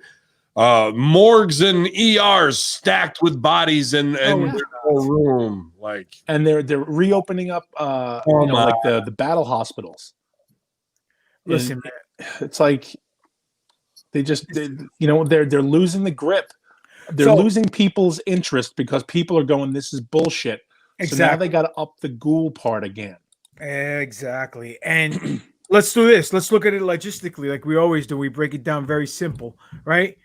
Morgues and ERs stacked with bodies and room, like, and they're reopening up like the battle hospitals. Listen, man, it's like they're losing the grip. They're losing people's interest because people are going, this is bullshit. Exactly. So now they got to up the ghoul part again. Exactly. And let's do this. Let's look at it logistically, like we always do. We break it down very simple, right?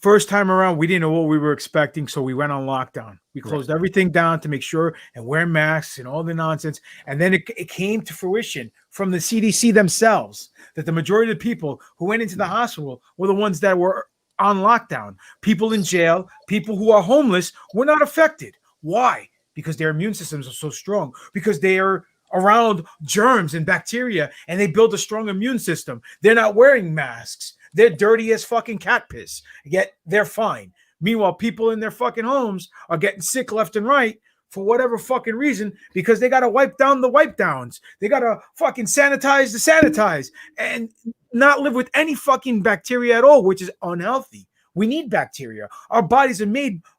First time around, we didn't know what we were expecting, so we went on lockdown. We closed everything down to make sure and wear masks and all the nonsense. And then it came to fruition from the CDC themselves that the majority of the people who went into the hospital were the ones that were on lockdown. People in jail, people who are homeless were not affected. Why? Because their immune systems are so strong, because they are around germs and bacteria and they build a strong immune system. They're not wearing masks. They're dirty as fucking cat piss, yet they're fine. Meanwhile, people in their fucking homes are getting sick left and right for whatever fucking reason, because they got to wipe down the wipe downs. They got to fucking sanitize the sanitize and not live with any fucking bacteria at all, which is unhealthy. We need bacteria. Our bodies are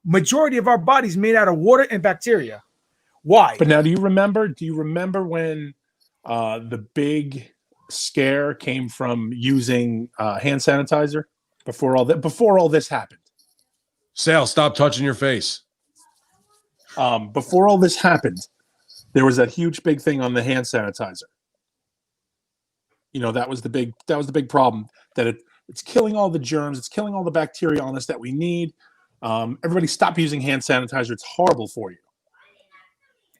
majority of our bodies made out of water and bacteria. Why? But now, do you remember when the big scare came from using hand sanitizer before all this happened? Sal, stop touching your face. Before all this happened, there was that huge big thing on the hand sanitizer. That was the big problem, that it's killing all the germs, it's killing all the bacteria on us that we need. Everybody stop using hand sanitizer. It's horrible for you.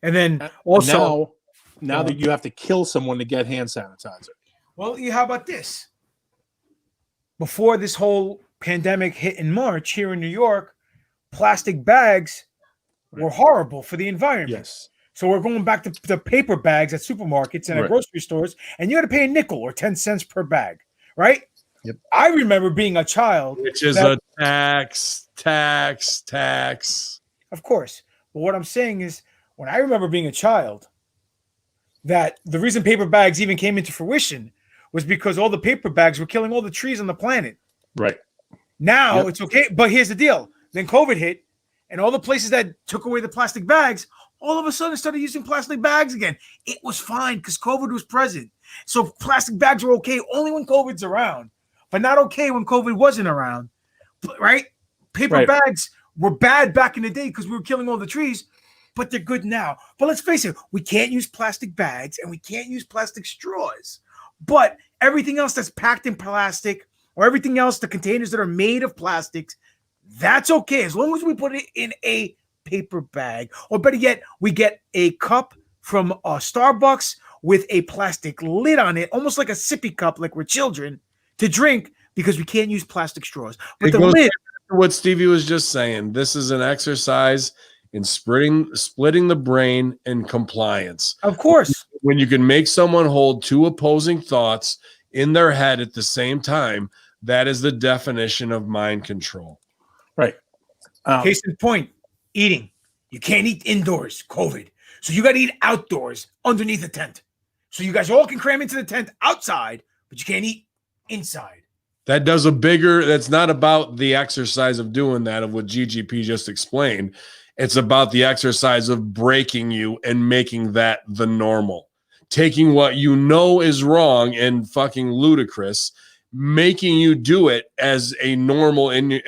And then also now that you have to kill someone to get hand sanitizer. Well, how about this? Before this whole pandemic hit in March here in New York, plastic bags were horrible for the environment. Yes. So we're going back to the paper bags at supermarkets and at grocery stores, and you got to pay a nickel or 10 cents per bag, right? Yep. I remember being a child. Which is a tax. Of course. But what I'm saying is, when I remember being a child, that the reason paper bags even came into fruition was because all the paper bags were killing all the trees on the planet. Right. Now it's okay. But here's the deal. Then COVID hit, and all the places that took away the plastic bags, all of a sudden started using plastic bags again. It was fine because COVID was present. So plastic bags were okay only when COVID's around, but not okay when COVID wasn't around, right? Paper bags were bad back in the day because we were killing all the trees, but they're good now. But let's face it, we can't use plastic bags and we can't use plastic straws. But everything else that's packed in plastic, or everything else, the containers that are made of plastics, that's okay as long as we put it in a paper bag. Or better yet, we get a cup from Starbucks with a plastic lid on it, almost like a sippy cup, like we're children, to drink because we can't use plastic straws. But It the goes lid, back to what Stevie was just saying. This is an exercise in splitting the brain in compliance. of course. When you can make someone hold two opposing thoughts in their head at the same time, that is the definition of mind control. Right. Case in point, eating. You can't eat indoors, COVID. So you got to eat outdoors underneath a tent. So you guys all can cram into the tent outside, but you can't eat inside. That's not about the exercise of doing that, of what GGP just explained. It's about the exercise of breaking you and making that the normal. Taking what you know is wrong and fucking ludicrous, making you do it as a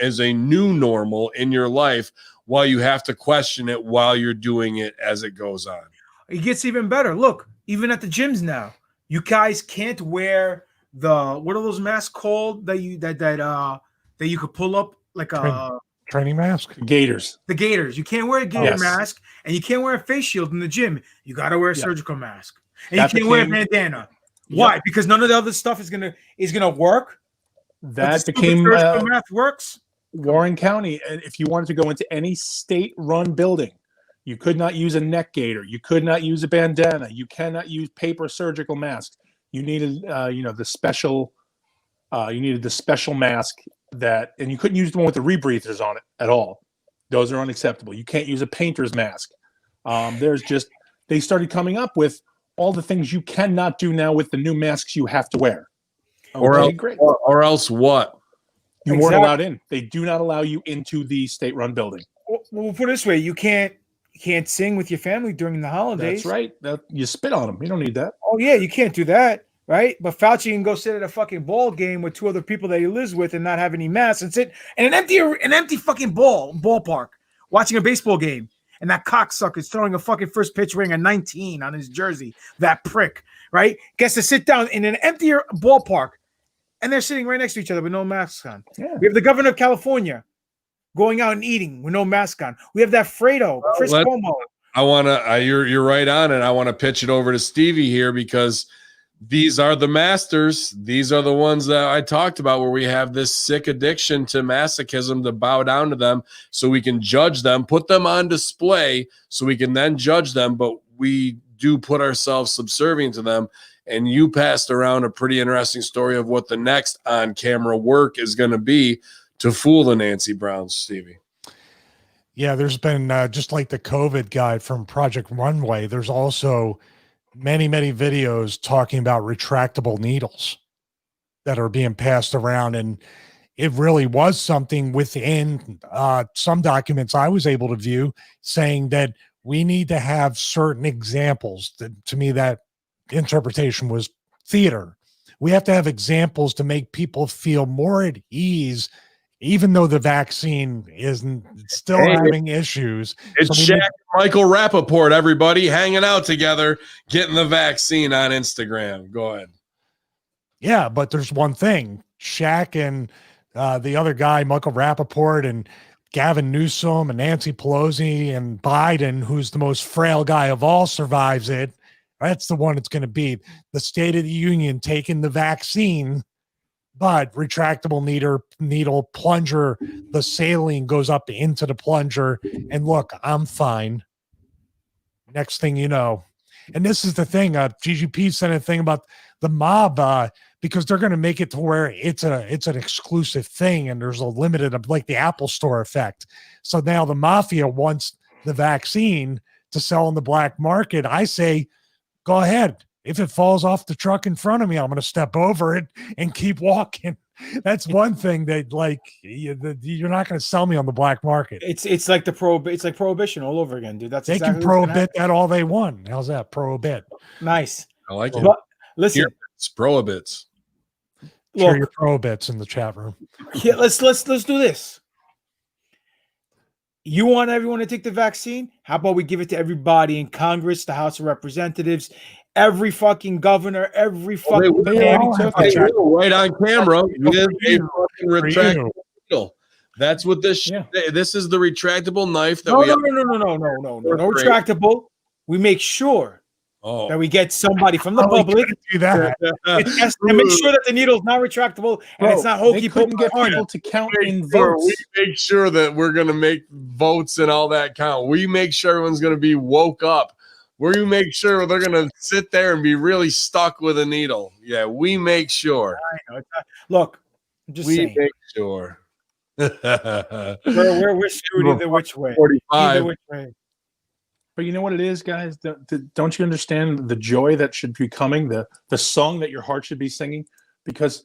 as a new normal in your life, while you have to question it while you're doing it as it goes on. It gets even better. Look, even at the gyms now, you guys can't wear what are those masks called that you could pull up like a training mask? Gators. The Gators. You can't wear a Gator Yes. mask, and you can't wear a face shield in the gym. You got to wear a surgical mask, and That you can't wear a became- bandana. Why? Because none of the other stuff is gonna work. But the That stupid became surgical mask works. Warren County. And if you wanted to go into any state-run building, you could not use a neck gaiter. You could not use a bandana. You cannot use paper surgical mask. You needed, the special. You needed the special mask and you couldn't use the one with the rebreathers on it at all. Those are unacceptable. You can't use a painter's mask. They started coming up with all the things you cannot do now with the new masks you have to wear. Great. Or else what? You weren't allowed in. They do not allow you into the state-run building. Well, we'll put it this way: you can't sing with your family during the holidays. That's right. You spit on them. You don't need that. Oh yeah, you can't do that, right? But Fauci can go sit at a fucking ball game with two other people that he lives with and not have any masks and sit in an empty fucking ballpark watching a baseball game. And that cocksucker's throwing a fucking first pitch wearing a 19 on his jersey. That prick, right? Gets to sit down in an empty ballpark, and they're sitting right next to each other with no masks on. Yeah. We have the governor of California going out and eating with no mask on. We have that Fredo, Chris Cuomo. You're right on it. I want to pitch it over to Stevie here because these are the masters. These are the ones that I talked about where we have this sick addiction to masochism to bow down to them so we can judge them, put them on display so we can then judge them, but we do put ourselves subservient to them. And you passed around a pretty interesting story of what the next on-camera work is going to be to fool the Nancy Browns, Stevie. Yeah, there's been just like the COVID guy from Project Runway. There's also many videos talking about retractable needles that are being passed around. And it really was something within some documents I was able to view saying that we need to have certain examples. To me, that interpretation was theater. We have to have examples to make people feel more at ease, even though the vaccine isn't still having issues. It's Shaq and Michael Rappaport, everybody hanging out together, getting the vaccine on Instagram. Go ahead. Yeah, but there's one thing. Shaq and the other guy, Michael Rappaport, and Gavin Newsom and Nancy Pelosi and Biden, who's the most frail guy of all, survives it. That's the one it's going to be. The State of the Union taking the vaccine, but retractable needle plunger, the saline goes up into the plunger, and look, I'm fine. Next thing you know. And this is the thing, GGP said a thing about the mob, because they're going to make it to where it's an exclusive thing, and there's a limited, like the Apple Store effect. So now the mafia wants the vaccine to sell in the black market. I say, go ahead. If it falls off the truck in front of me, I'm going to step over it and keep walking. That's one thing that, like, you're not going to sell me on the black market. It's like it's like prohibition all over again, dude. That's they exactly can prohibit that all they want. How's that? Prohibit. Nice. I like it. But listen, It's prohibits. Share your prohibits in the chat room. Yeah, let's do this. You want everyone to take the vaccine? How about we give it to everybody in Congress, the House of Representatives, every fucking governor, every fucking right on camera. Retractable. That's what this. Yeah. This is the retractable knife that No retractable. We make sure Oh, that we get somebody from the Oh, we public couldn't do that. and make sure that the needle is not retractable and it's not hokey They couldn't get pokey. people to count in we votes. make sure that we're going to make votes and all that count. We make sure everyone's going to be woke up. We make sure they're going to sit there and be really stuck with a needle. Yeah, we make sure. I know. Look, I'm just We saying. make sure. We're screwed either which way. 45. Either which way. But you know what it is, guys? Don't you understand the joy that should be coming, the song that your heart should be singing? Because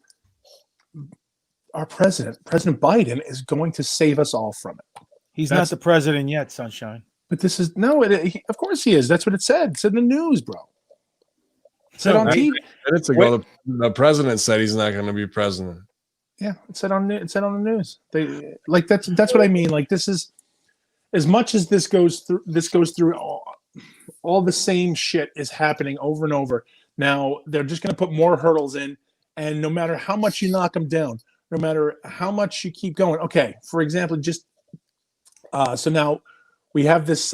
our President Biden, is going to save us all from it. He's not the president yet, Sunshine. But this is of course he is. That's what it said. It said in the news, bro. It said on TV. Minutes ago, the president said he's not going to be president. Yeah, it said on the news. They that's what I mean. Like, this is, as much as this goes through all the same shit is happening over and over. Now they're just going to put more hurdles in, and no matter how much you knock them down, no matter how much you keep going. Okay, for example, just so now we have this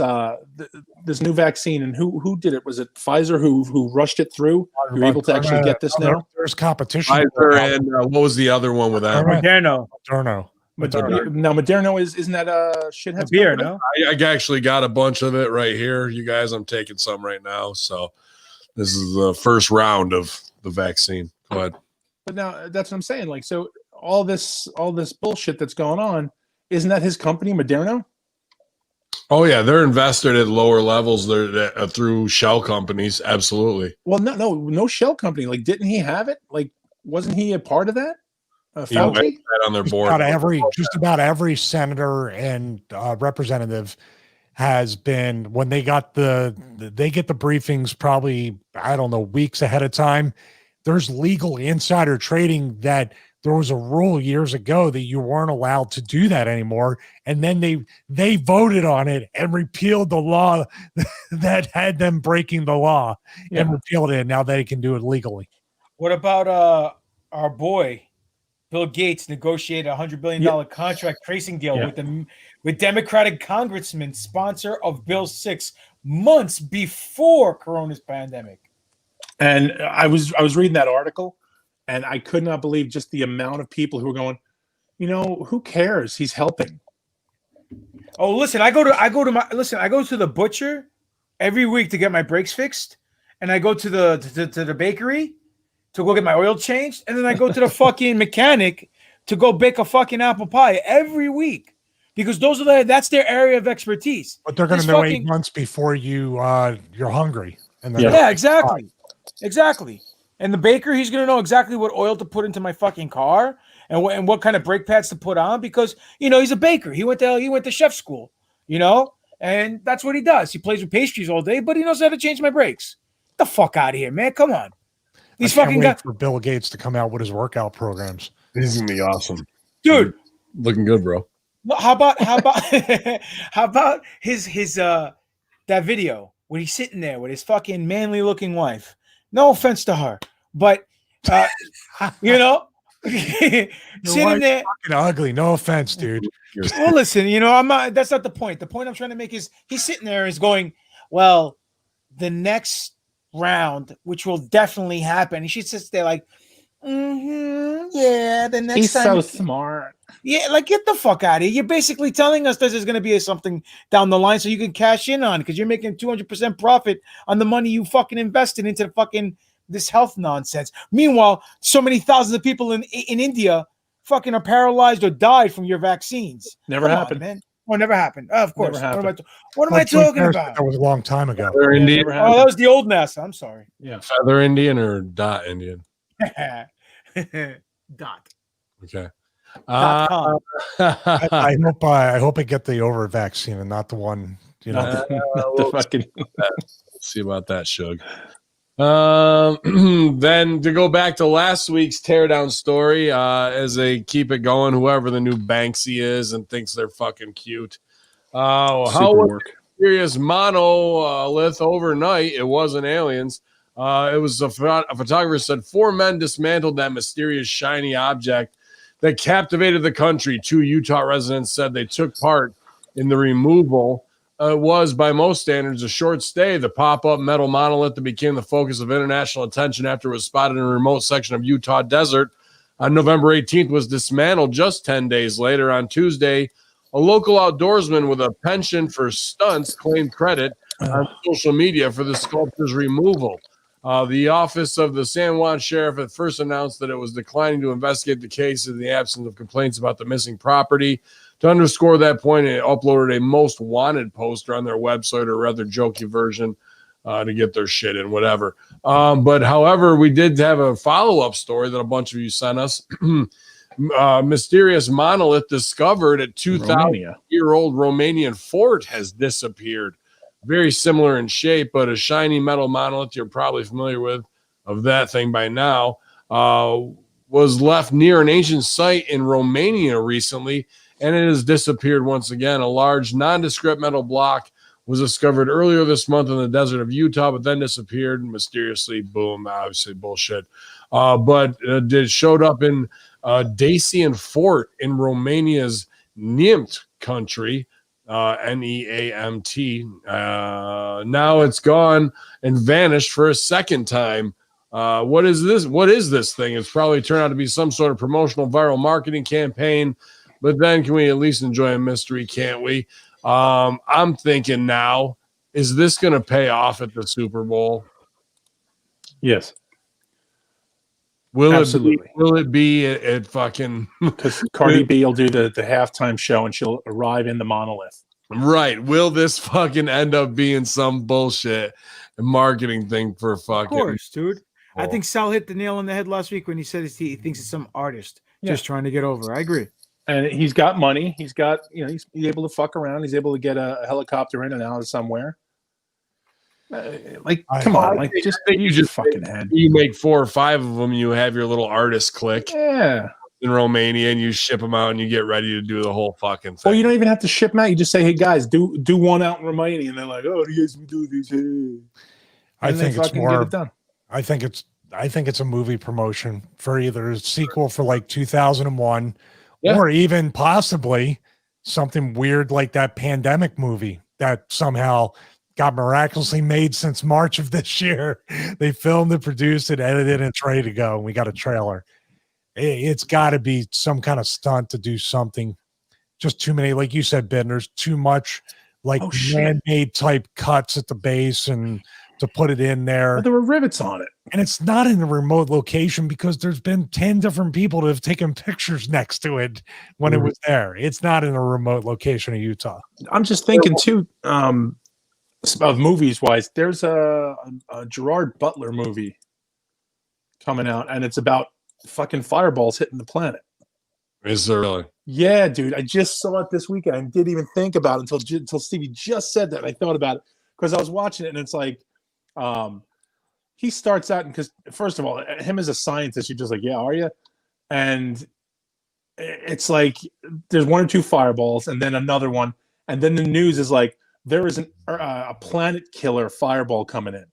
this new vaccine, and who did it? Was it Pfizer who rushed it through? You're able to actually get this now. There's competition. Pfizer and what was the other one with that? Moderno. Now Moderna isn't that shithead Beer, no? I actually got a bunch of it right here, you guys. I'm taking some right now, so this is the first round of the vaccine. Go ahead. But now that's what I'm saying. Like, so all this bullshit that's going on, isn't that his company, Moderna? Oh yeah, they're invested at lower levels. They're through shell companies. Absolutely. Well, no shell company. Like, didn't he have it? Like, wasn't he a part of that? He went Fauci? on their board. Just about every senator and representative has been, when they get the briefings, probably, I don't know, weeks ahead of time. There's legal insider trading that there was a rule years ago that you weren't allowed to do that anymore. And then they voted on it and repealed the law that had them breaking the law and repealed it. And now they can do it legally. What about our boy Bill Gates negotiated a $100 billion contract tracing deal with Democratic congressman, sponsor of Bill 6, months before Corona's pandemic. And I was reading that article, and I could not believe just the amount of people who were going, who cares? He's helping. Oh, listen, I go to the butcher every week to get my brakes fixed, and I go to the bakery to go get my oil changed, and then I go to the fucking mechanic to go bake a fucking apple pie every week, because that's their area of expertise. But they're going to know 8 months before you're hungry. And exactly. And the baker, he's going to know exactly what oil to put into my fucking car and what kind of brake pads to put on, because he's a baker. He went to chef school, and that's what he does. He plays with pastries all day, but he knows how to change my brakes. Get the fuck out of here, man! Come on. These fucking guys. For Bill Gates to come out with his workout programs. He's gonna be awesome, dude. Looking good, bro. How about his that video when he's sitting there with his fucking manly looking wife? No offense to her, but sitting there fucking ugly. No offense, dude. Well, listen, I'm not. That's not the point. The point I'm trying to make is he's sitting there and is going, well, the next round, which will definitely happen. And she sits there like, yeah, the next he's time. He's so smart. Yeah, like, get the fuck out of here. You're basically telling us there's going to be something down the line so you can cash in on, because you're making 200% profit on the money you fucking invested into this health nonsense. Meanwhile, so many thousands of people in India fucking are paralyzed or died from your vaccines. Never happened, man. Oh, never happened. Oh, of course. What am I Joint talking about? That was a long time ago. Feather Indian. Oh, that was the old NASA. I'm sorry. Yeah. Feather Indian or dot Indian? Dot. Okay. I hope I get the over vaccine and not the one, not the fucking. Let's see about that, Shug. Then to go back to last week's teardown story, as they keep it going, whoever the new Banksy is and thinks they're fucking cute. How was serious monolith overnight? It wasn't aliens. It was a photographer said 4 men dismantled that mysterious shiny object that captivated the country. 2 Utah residents said they took part in the removal was, by most standards, a short stay. The pop-up metal monolith that became the focus of international attention after it was spotted in a remote section of Utah desert on November 18th was dismantled just 10 days later. On Tuesday, a local outdoorsman with a penchant for stunts claimed credit on social media for the sculpture's removal. The office of the San Juan sheriff at first announced that it was declining to investigate the case in the absence of complaints about the missing property. To underscore that point, it uploaded a most wanted poster on their website, or rather jokey version, to get their shit in, whatever. But however, we did have a follow-up story that a bunch of you sent us. Mysterious monolith discovered at 2,000-year-old Romanian fort has disappeared. Very similar in shape, but a shiny metal monolith you're probably familiar with of that thing by now, was left near an ancient site in Romania recently, and it has disappeared once again. A large nondescript metal block was discovered earlier this month in the desert of Utah, but then disappeared mysteriously. Boom, obviously bullshit. But it showed up in Dacian Fort in Romania's Neamt country. Neamt. Now it's gone and vanished for a second time. What is this? What is this thing? It's probably turned out to be some sort of promotional viral marketing campaign. But then, can we at least enjoy a mystery? Can't we? I'm thinking now, is this going to pay off at the Super Bowl? Yes. Absolutely. Will it be at fucking? Because Cardi B will do the halftime show and she'll arrive in the monolith. Right. Will this fucking end up being some bullshit marketing thing for fucking? Of course, dude. I think Sal hit the nail on the head last week when he said he thinks it's some artist just trying to get over. I agree. And he's got money. He's got, he's able to fuck around. He's able to get a helicopter in and out of somewhere. Come on, you just fucking head. You make 4 or 5 of them, you have your little artist clique. Yeah. In Romania, and you ship them out, and you get ready to do the whole fucking thing. Well, you don't even have to ship them out. You just say, "Hey guys, do one out in Romania," and they're like, "Oh, yes, we do this." I think it's more. Get it done. I think it's a movie promotion for either a sequel for like 2001, or even possibly something weird like that pandemic movie that somehow got miraculously made since March of this year. They filmed it, produced it, edited it, and it's ready to go. And we got a trailer. It's got to be some kind of stunt to do something. Just too many, like you said, Ben, there's too much like man-made type cuts at the base and to put it in there. Well, there were rivets on it. And it's not in a remote location because there's been 10 different people that have taken pictures next to it when it was there. It's not in a remote location in Utah. I'm just thinking too, of movies wise, there's a Gerard Butler movie coming out, and it's about fucking fireballs hitting the planet. Is there really? Yeah, dude. I just saw it this weekend. I didn't even think about it until Stevie just said that. And I thought about it because I was watching it, and it's like, he starts out, because first of all, him as a scientist, you're just like, yeah, are you? And it's like there's 1 or 2 fireballs, and then another one, and then the news is like there is a planet killer fireball coming in,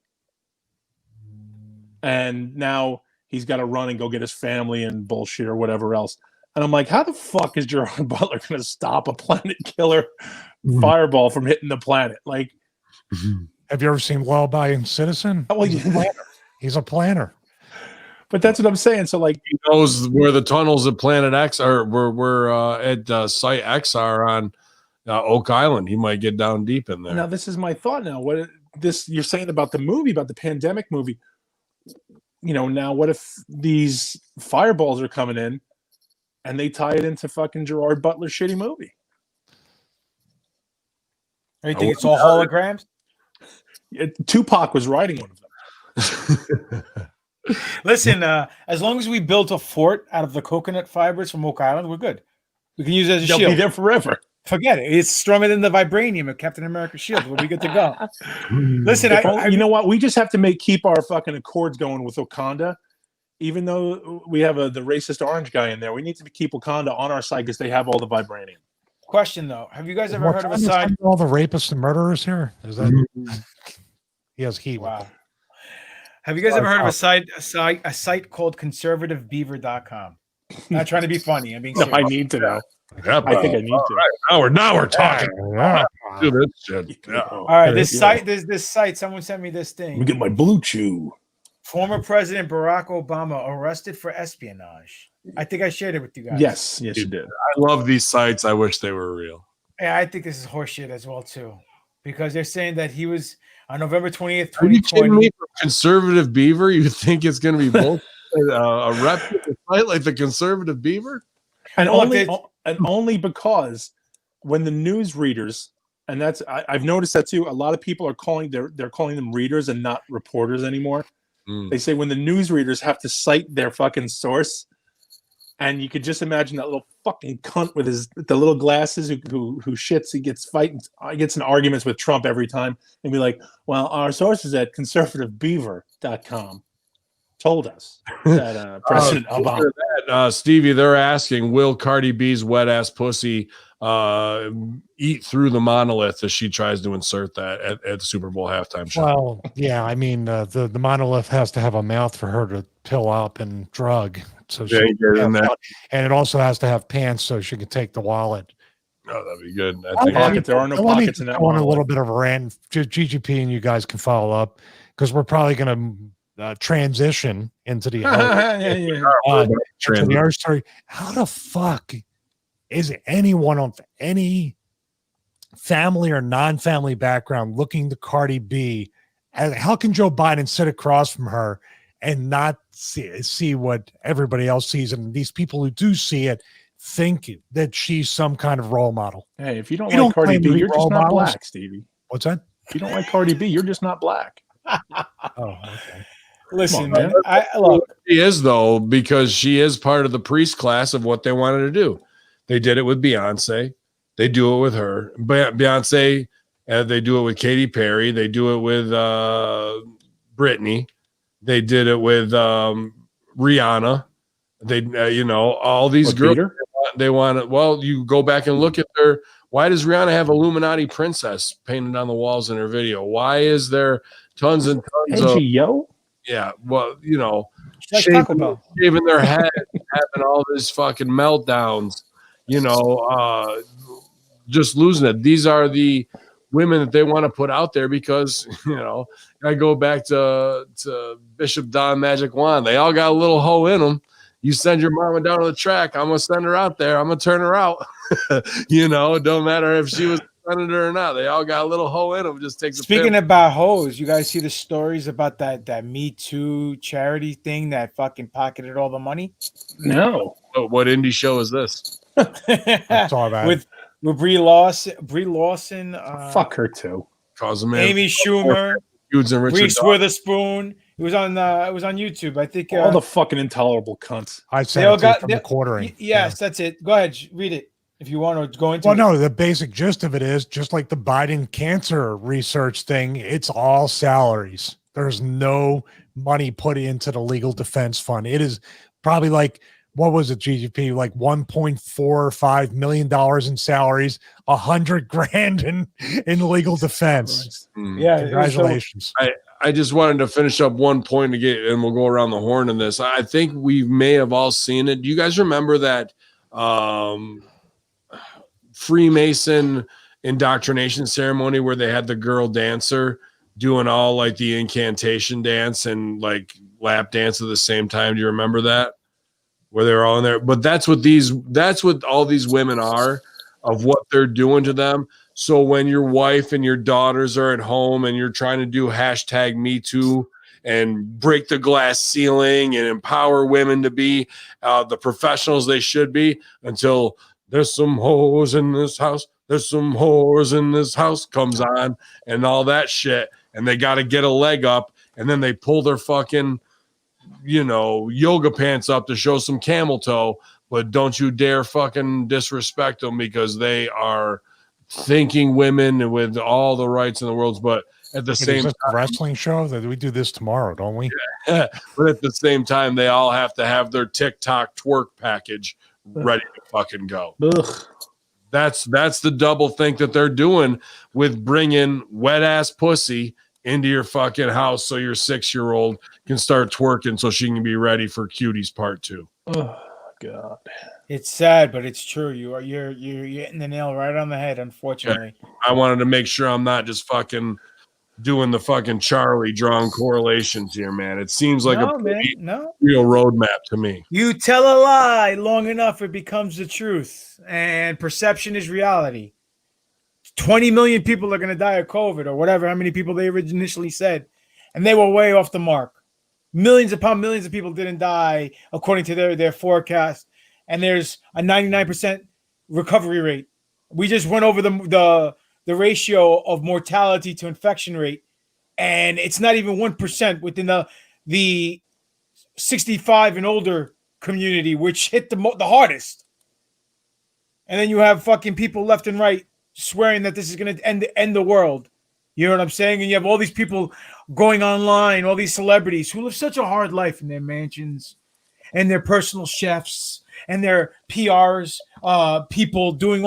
and now he's got to run and go get his family and bullshit or whatever else. And I'm like, how the fuck is Gerard Butler going to stop a planet killer fireball from hitting the planet? Like, have you ever seen Lullaby and Citizen? Oh, well, he's a planner. But that's what I'm saying. So, like, he knows where the tunnels at Planet X are, where at Site X are on Oak Island. He might get down deep in there. Now, this is my thought. Now, what this you're saying about the movie, about the pandemic movie? Now what if these fireballs are coming in and they tie it into fucking Gerard Butler's shitty movie? You think it's all holograms? Tupac was writing one of them. Listen, as long as we built a fort out of the coconut fibers from Oak Island, we're good. We can use it as a shield. They'll be there forever. Forget it. It's stronger than the vibranium of Captain America's shield. We'll be good to go. Listen, you know what? We just have to keep our fucking accords going with Wakanda. Even though we have the racist orange guy in there, we need to keep Wakanda on our side because they have all the vibranium. Question though, have you guys ever heard of a site? All the rapists and murderers here? Is that he has heat? Wow. Have you guys ever heard of a site called conservativebeaver.com? Not trying to be funny. I'm being serious. No, I need to know. I think I need to. Now we're talking. Yeah. Do this shit. Yeah. All right, this Yeah. site, this site. Someone sent me this Let me thing. get my blue chew. Former President Barack Obama arrested for espionage. I think I shared it with you guys. Yes, you did. I love these sites. I wish they were real. Yeah, I think this is horseshit as well too, because they're saying that he was on November 20th, Are you kidding 2020. me? Conservative Beaver? You think it's going to be both a reputable site like the Conservative Beaver? And Well, only because when the news readers, and that's I've noticed that too. A lot of people are they're calling them readers and not reporters anymore. They say when the news readers have to cite their fucking source, and you could just imagine that little fucking cunt with the little glasses who shits. He gets in arguments with Trump every time, and be like, "Well, our sources at conservativebeaver.com told us that President Obama." Stevie, they're asking, will Cardi B's wet ass pussy eat through the monolith as she tries to insert that at the Super Bowl halftime show? Well, yeah, I mean, the monolith has to have a mouth for her to pill up and drug. So Yeah, you get in there. and it also has to have pants so she can take the wallet. Oh, that'd be good. There are no Let me pockets in that go on a monolith. little bit of a rant. GGP and you guys can follow up because we're probably going to transition into the into the other story. How the fuck is anyone on any family or non-family background looking to Cardi B? How can Joe Biden sit across from her and not see what everybody else sees? And these people who do see it think that she's some kind of role model. Hey, if you don't We like don't Cardi claim to B, be you're just role not models. black, Stevie. What's that? If you don't like Cardi B, you're just not black. Oh, okay. Listen, Come on, man. I look. She is, though, because she is part of the priest class of what they wanted to do. They did it with Beyonce. They do it with her. Beyonce, they do it with Katy Perry. They do it with Britney. They did it with Rihanna. They, all these girls, they want to, well, you go back and look at their, why does Rihanna have Illuminati princess painted on the walls in her video? Why is there tons and tons of, yeah, well, Like Taco Bell. shaving their head, having all these fucking meltdowns, just losing it. These are the women that they want to put out there because, I go back to Bishop Don Magic Wand. They all got a little hoe in them. You send your mama down to the track, I'm going to send her out there. I'm going to turn her out. It don't matter if she was a senator or not. They all got a little hoe in them. Just takes a Speaking about hoes, you guys see the stories about that Me Too charity thing that fucking pocketed all the money? No. What indie show is this? I saw that. with Brie Lawson, Fuck her too. Cause a man Amy Schumer, feuds and Richard Reese Dawson. Witherspoon. It was on YouTube. I think All the fucking intolerable cunts. I they said all it got from the quartering. Yes, that's it. Go ahead, read it if you want to go into. Well, it. no, the basic gist of it is just like the Biden cancer research thing. It's all salaries. There's no money put into the legal defense fund. It is probably like, what was it, GGP? Like $1.45 million in salaries, $100,000 in legal defense. Yeah, Congratulations. I just wanted to finish up one point and we'll go around the horn in this. I think we may have all seen it. Do you guys remember that Freemason indoctrination ceremony where they had the girl dancer doing all like the incantation dance and like lap dance at the same time? Do you remember that? Where they're all in there? But that's what all these women are, of what they're doing to them. So when your wife and your daughters are at home and you're trying to do #MeToo and break the glass ceiling and empower women to be the professionals they should be, until there's some whores in this house, there's some whores in this house comes on and all that shit. And they got to get a leg up, and then they pull their fucking, yoga pants up to show some camel toe. But don't you dare fucking disrespect them, because they are thinking women with all the rights in the world. But at the same time, a wrestling show that we do this tomorrow, don't we? but at the same time, they all have to have their TikTok twerk package ready to fucking go. Ugh. That's the double think that they're doing with bringing wet ass pussy into your fucking house so your 6-year-old can start twerking so she can be ready for Cuties Part 2. Ugh. God. It's sad, but it's true. You're hitting the nail right on the head, unfortunately. I wanted to make sure I'm not just fucking doing the fucking Charlie drawing correlations here, man. It seems like No, a man, pretty no. real roadmap to me. You tell a lie long enough, it becomes the truth, and perception is reality. 20 million people are going to die of COVID or whatever, how many people they initially said, and they were way off the mark. Millions upon millions of people didn't die according to their forecast, and there's a 99% recovery rate. We just went over the ratio of mortality to infection rate, and it's not even 1% within the 65 and older community, which hit the hardest. And then you have fucking people left and right swearing that this is going to end the world. You know what I'm saying? And you have all these people going online, all these celebrities who live such a hard life in their mansions and their personal chefs and their PRs, people doing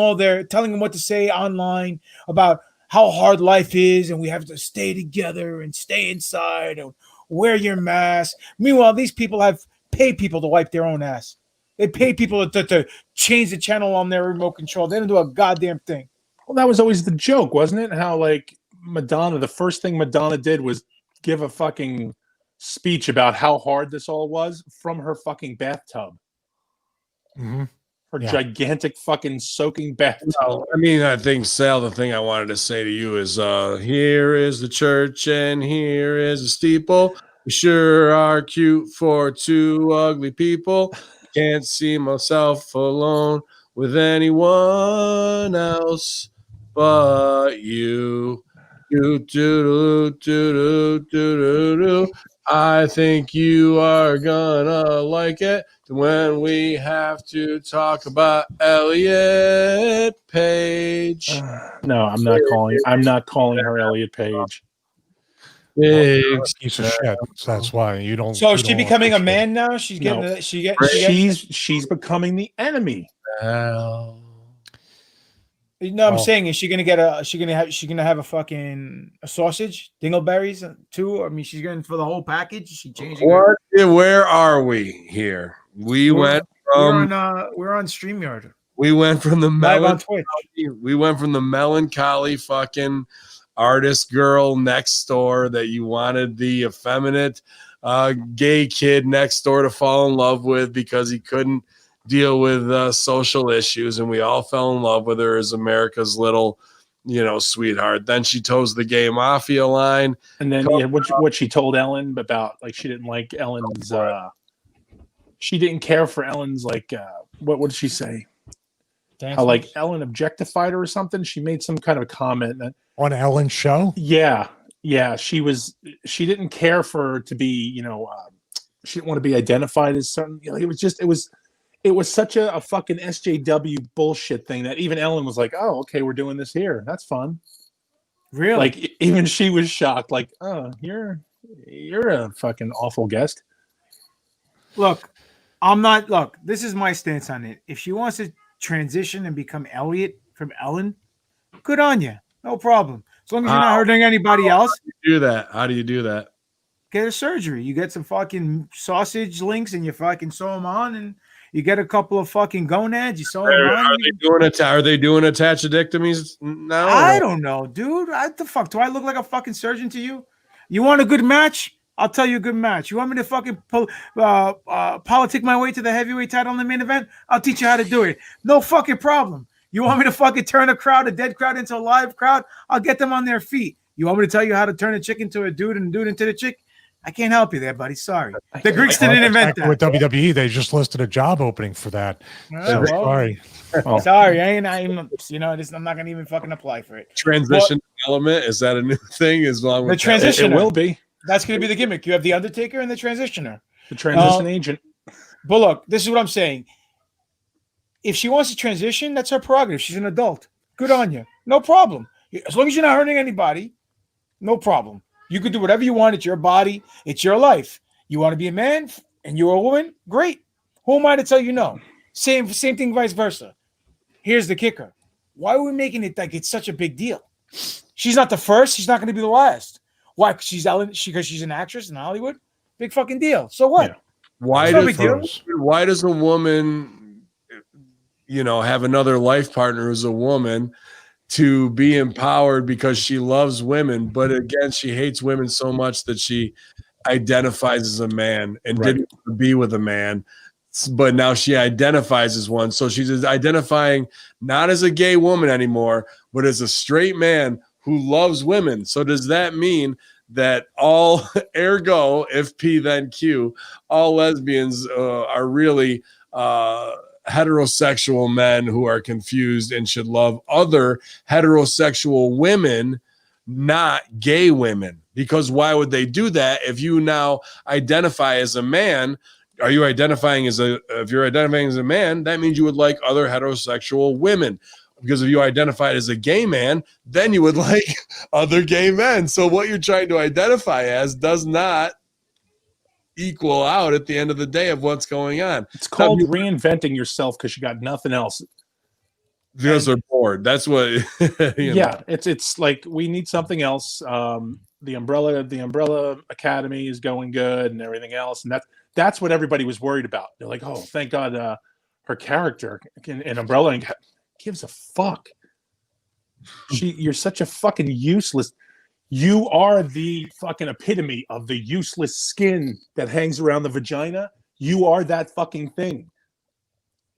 telling them what to say online about how hard life is, and we have to stay together and stay inside and wear your mask. Meanwhile, these people have paid people to wipe their own ass. They pay people to change the channel on their remote control. They don't do a goddamn thing. Well, that was always the joke, wasn't it? How like Madonna, the first thing Madonna did was give a fucking speech about how hard this all was from her fucking bathtub. Mm-hmm. Her gigantic fucking soaking bathtub. Well, I mean, I think, Sal, the thing I wanted to say to you is here is the church and here is the steeple. We sure are cute for two ugly people. Can't see myself alone with anyone else but you. I think you are gonna like it when we have to talk about Elliot Page. No, I'm not calling her Elliot Page. Big Piece of shit. So that's why you don't. So you is she don't becoming a appreciate it. man now? She's getting No. she's becoming the enemy. hell. No, I'm Oh. saying, is she gonna get she gonna have a fucking sausage, dingleberries too? I mean, she's going for the whole package. Is she changing? What? Where are we here? We're we're on StreamYard. we went from the Live on melancholy. Twitch. We went from the melancholy fucking artist girl next door that you wanted the effeminate gay kid next door to fall in love with because he couldn't deal with social issues, and we all fell in love with her as America's little, sweetheart. Then she toes the gay mafia line, And then what she told Ellen about, like, she didn't like Ellen's she didn't care for Ellen's, like, what did she say? How, like, Ellen objectified her or something. She made some kind of a comment that, On Ellen's show? yeah, she didn't care for her to be, she didn't want to be identified as certain. It was such a fucking SJW bullshit thing that even Ellen was like, oh, okay, we're doing this here. That's fun. Really? Like, even she was shocked. Like, oh, you're a fucking awful guest. Look, this is my stance on it. If she wants to transition and become Elliot from Ellen, good on you. No problem. As long as you're not hurting anybody else. How do you do that? Get a surgery. You get some fucking sausage links and you fucking sew them on, and you get a couple of fucking gonads. You sew them on. Are they doing attachadectomies now? I don't know, dude. What the fuck? Do I look like a fucking surgeon to you? You want a good match? I'll tell you a good match. You want me to fucking politic my way to the heavyweight title in the main event? I'll teach you how to do it. No fucking problem. You want me to fucking turn a dead crowd into a live crowd? I'll get them on their feet. You want me to tell you how to turn a chick into a dude and a dude into the chick? I can't help you there, buddy. Sorry. The Greeks didn't invent that. With WWE, they just listed a job opening for that. So sorry. Sorry. I'm not going to even fucking apply for it. Transition element, is that a new thing? As long The as transition It will be. That's going to be the gimmick. You have the Undertaker and the transitioner. The transition agent. But look, this is what I'm saying. If she wants to transition, that's her prerogative. She's an adult. Good on you. No problem. As long as you're not hurting anybody, no problem. You could do whatever you want. It's your body. It's your life. You want to be a man and you're a woman? Great. Who am I to tell you no? Same thing, vice versa. Here's the kicker. Why are we making it like it's such a big deal? She's not the first. She's not going to be the last. Why? Because she's an actress in Hollywood. Big fucking deal. So what? Yeah. Why No does big deal. why does a woman, have another life partner who's a woman to be empowered because she loves women, but again, she hates women so much that she identifies as a man and Right. didn't want to be with a man, but now she identifies as one. So she's identifying not as a gay woman anymore, but as a straight man who loves women. So does that mean that all, ergo, if P then Q, all lesbians are really heterosexual men who are confused and should love other heterosexual women, not gay women? Because why would they do that if you now identify as a man? Are you identifying as if you're identifying as a man, that means you would like other heterosexual women. Because if you identified as a gay man, then you would like other gay men. So what you're trying to identify as does not equal out at the end of the day of what's going on. It's called reinventing yourself because you got nothing else. Because they're bored. That's what. Yeah, it's like we need something else. The Umbrella Academy is going good and everything else, and that's what everybody was worried about. They're like, oh, thank God, her character in Umbrella gives a fuck. You're such a fucking useless. You are the fucking epitome of the useless skin that hangs around the vagina. You are that fucking thing.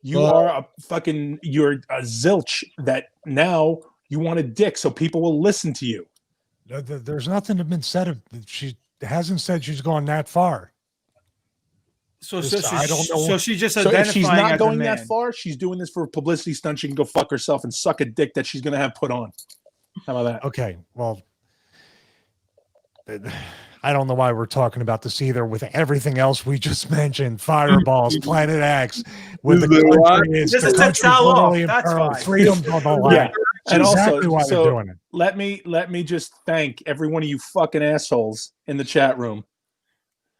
You're a zilch that now you want a dick so people will listen to you. There's nothing been said of she hasn't said she's gone that far. So I don't know. So she's just So identifying if she's not as going a man. that far, she's doing this for a publicity stunt. She can go fuck herself and suck a dick that she's going to have put on. How about that? Okay, well, I don't know why we're talking about this either. With everything else we just mentioned, fireballs, Planet X, with the country is Just the to country's towel off, literally that's imperiled, fine. freedom's on the line. Yeah. And Exactly also, why so they're doing it. let me just thank every one of you fucking assholes in the chat room.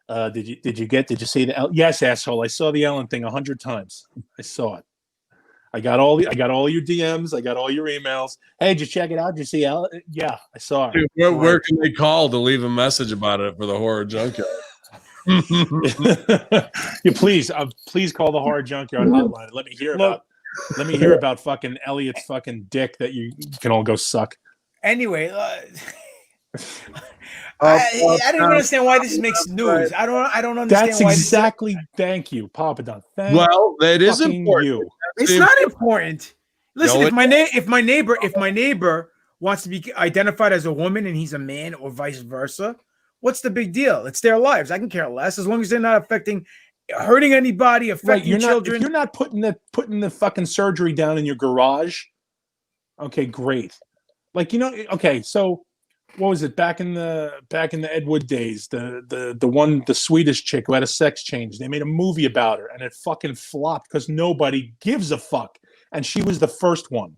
Did you see the yes, asshole? I saw the Ellen thing 100 times. I saw it. I got all your DMs. I got all your emails. Hey, did you check it out? Did you see Ellen? Yeah, I saw it. Dude, where can they call to leave a message about it for the horror junkyard? You please call the horror junkyard hotline. Let me hear about fucking Elliot's fucking dick that you can all go suck. Anyway, I don't even understand why this makes news. I don't understand That's why. exactly. Thank you, Papa Don. Well, that is fucking important. you. It's not important. Listen, No, if my neighbor wants to be identified as a woman and he's a man or vice versa, what's the big deal? It's their lives. I can care less as long as they're not hurting anybody, affecting children. If you're not putting the fucking surgery down in your garage, okay, great. Like, okay, so what was it back in the Ed Wood days? The Swedish chick who had a sex change. They made a movie about her and it fucking flopped because nobody gives a fuck. And she was the first one.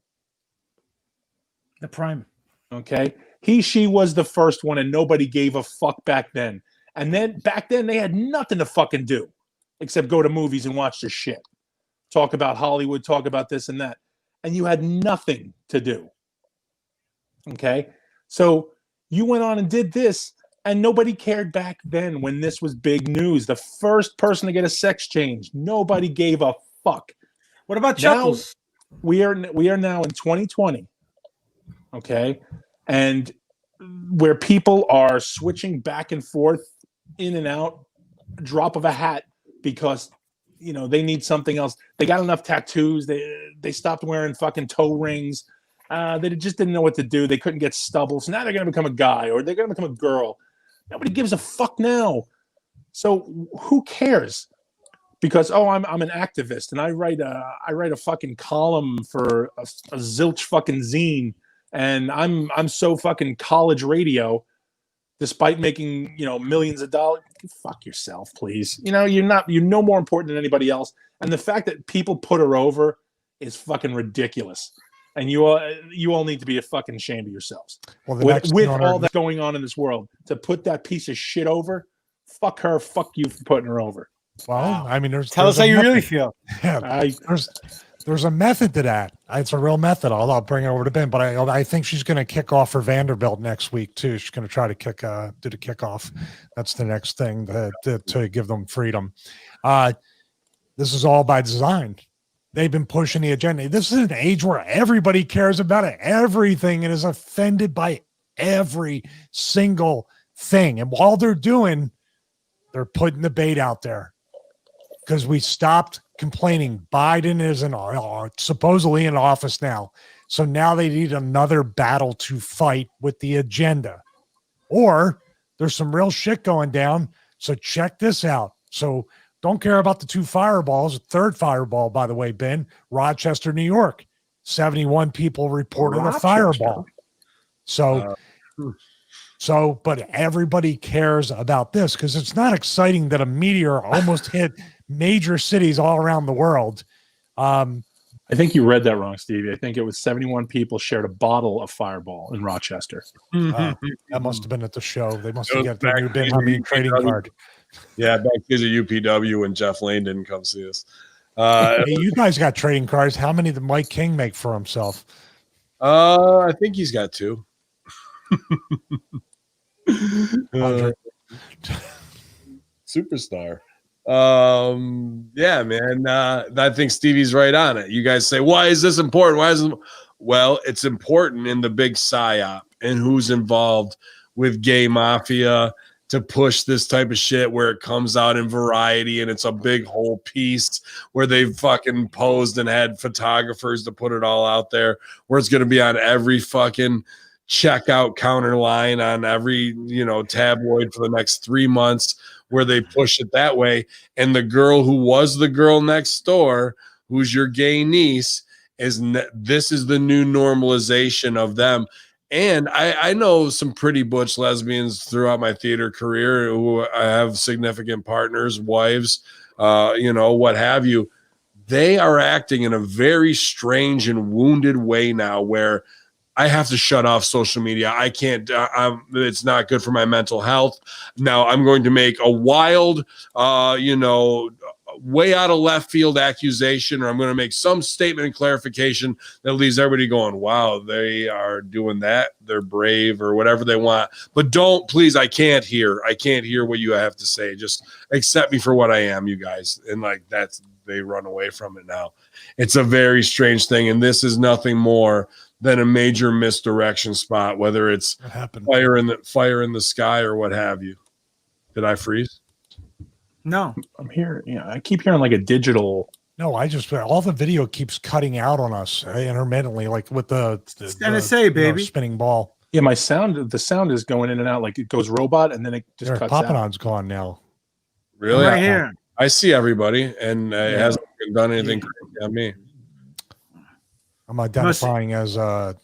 The prime. Okay. She was the first one and nobody gave a fuck back then. And then back then they had nothing to fucking do except go to movies and watch their shit. Talk about Hollywood, talk about this and that. And you had nothing to do. Okay. So you went on and did this and nobody cared back then when this was big news. The first person to get a sex change, nobody gave a fuck. What about Chuckles? We are now in 2020. Okay. And where people are switching back and forth in and out, drop of a hat, because they need something else. They got enough tattoos. They stopped wearing fucking toe rings. They just didn't know what to do. They couldn't get stubble. So now they're going to become a guy or they're going to become a girl. Nobody gives a fuck now. So who cares? Because I'm an activist and I write a fucking column for a zilch fucking zine, and I'm so fucking college radio, despite making millions of dollars. Fuck yourself, please. You're no more important than anybody else. And the fact that people put her over is fucking ridiculous. And you all need to be fucking ashamed of yourselves. Well, with all that's going on in this world, to put that piece of shit over, fuck her, fuck you for putting her over. Well, I mean, tell us how you really feel. Yeah, there's a method to that. It's a real method. I'll bring it over to Ben, but I think she's going to kick off for Vanderbilt next week too. She's going to try to do the kickoff. That's the next thing to give them freedom. This is all by design. They've been pushing the agenda. This is an age where everybody cares about it, everything, and is offended by every single thing. And while they're doing, they're putting the bait out there because we stopped complaining. Biden is supposedly in office now. So now they need another battle to fight with the agenda. Or there's some real shit going down. So check this out. So don't care about the 2 fireballs. A third fireball, by the way, Ben, Rochester, New York. 71 people reported a fireball. But everybody cares about this because it's not exciting that a meteor almost hit major cities all around the world. I think you read that wrong, Stevie. I think it was 71 people shared a bottle of Fireball in Rochester. That must have been at the show. They must have got their new Ben Hameen trading card. Yeah, back to UPW when Jeff Lane didn't come see us. Hey, you guys got trading cards. How many did Mike King make for himself? I think he's got 2. Superstar. Yeah, man. I think Stevie's right on it. You guys say, why is this important? Well, it's important in the big psyop and who's involved with gay mafia to push this type of shit where it comes out in Variety and it's a big whole piece where they've fucking posed and had photographers to put it all out there, where it's going to be on every fucking checkout counter line on every, tabloid for the next 3 months, where they push it that way. And the girl who was the girl next door, who's your gay niece, this is the new normalization of them. And I know some pretty butch lesbians throughout my theater career who have significant partners, wives, what have you. They are acting in a very strange and wounded way now where I have to shut off social media. I can't, it's not good for my mental health. Now I'm going to make a wild, way out of left field accusation, or I'm going to make some statement and clarification that leaves everybody going, wow, they are doing that. They're brave or whatever they want. But please, I can't hear what you have to say. Just accept me for what I am, you guys. And they run away from it now. It's a very strange thing. And this is nothing more than a major misdirection spot, whether it's fire in the sky or what have you. Did I freeze? No, I'm here. I keep hearing like a digital. No, all the video keeps cutting out on us intermittently, like with the NSA, baby, spinning ball. Yeah, the sound is going in and out, like it goes robot, and then it just cuts out. Papanon's gone now. Really? I'm right here. I see everybody, and it hasn't done anything crazy on me. I'm identifying as a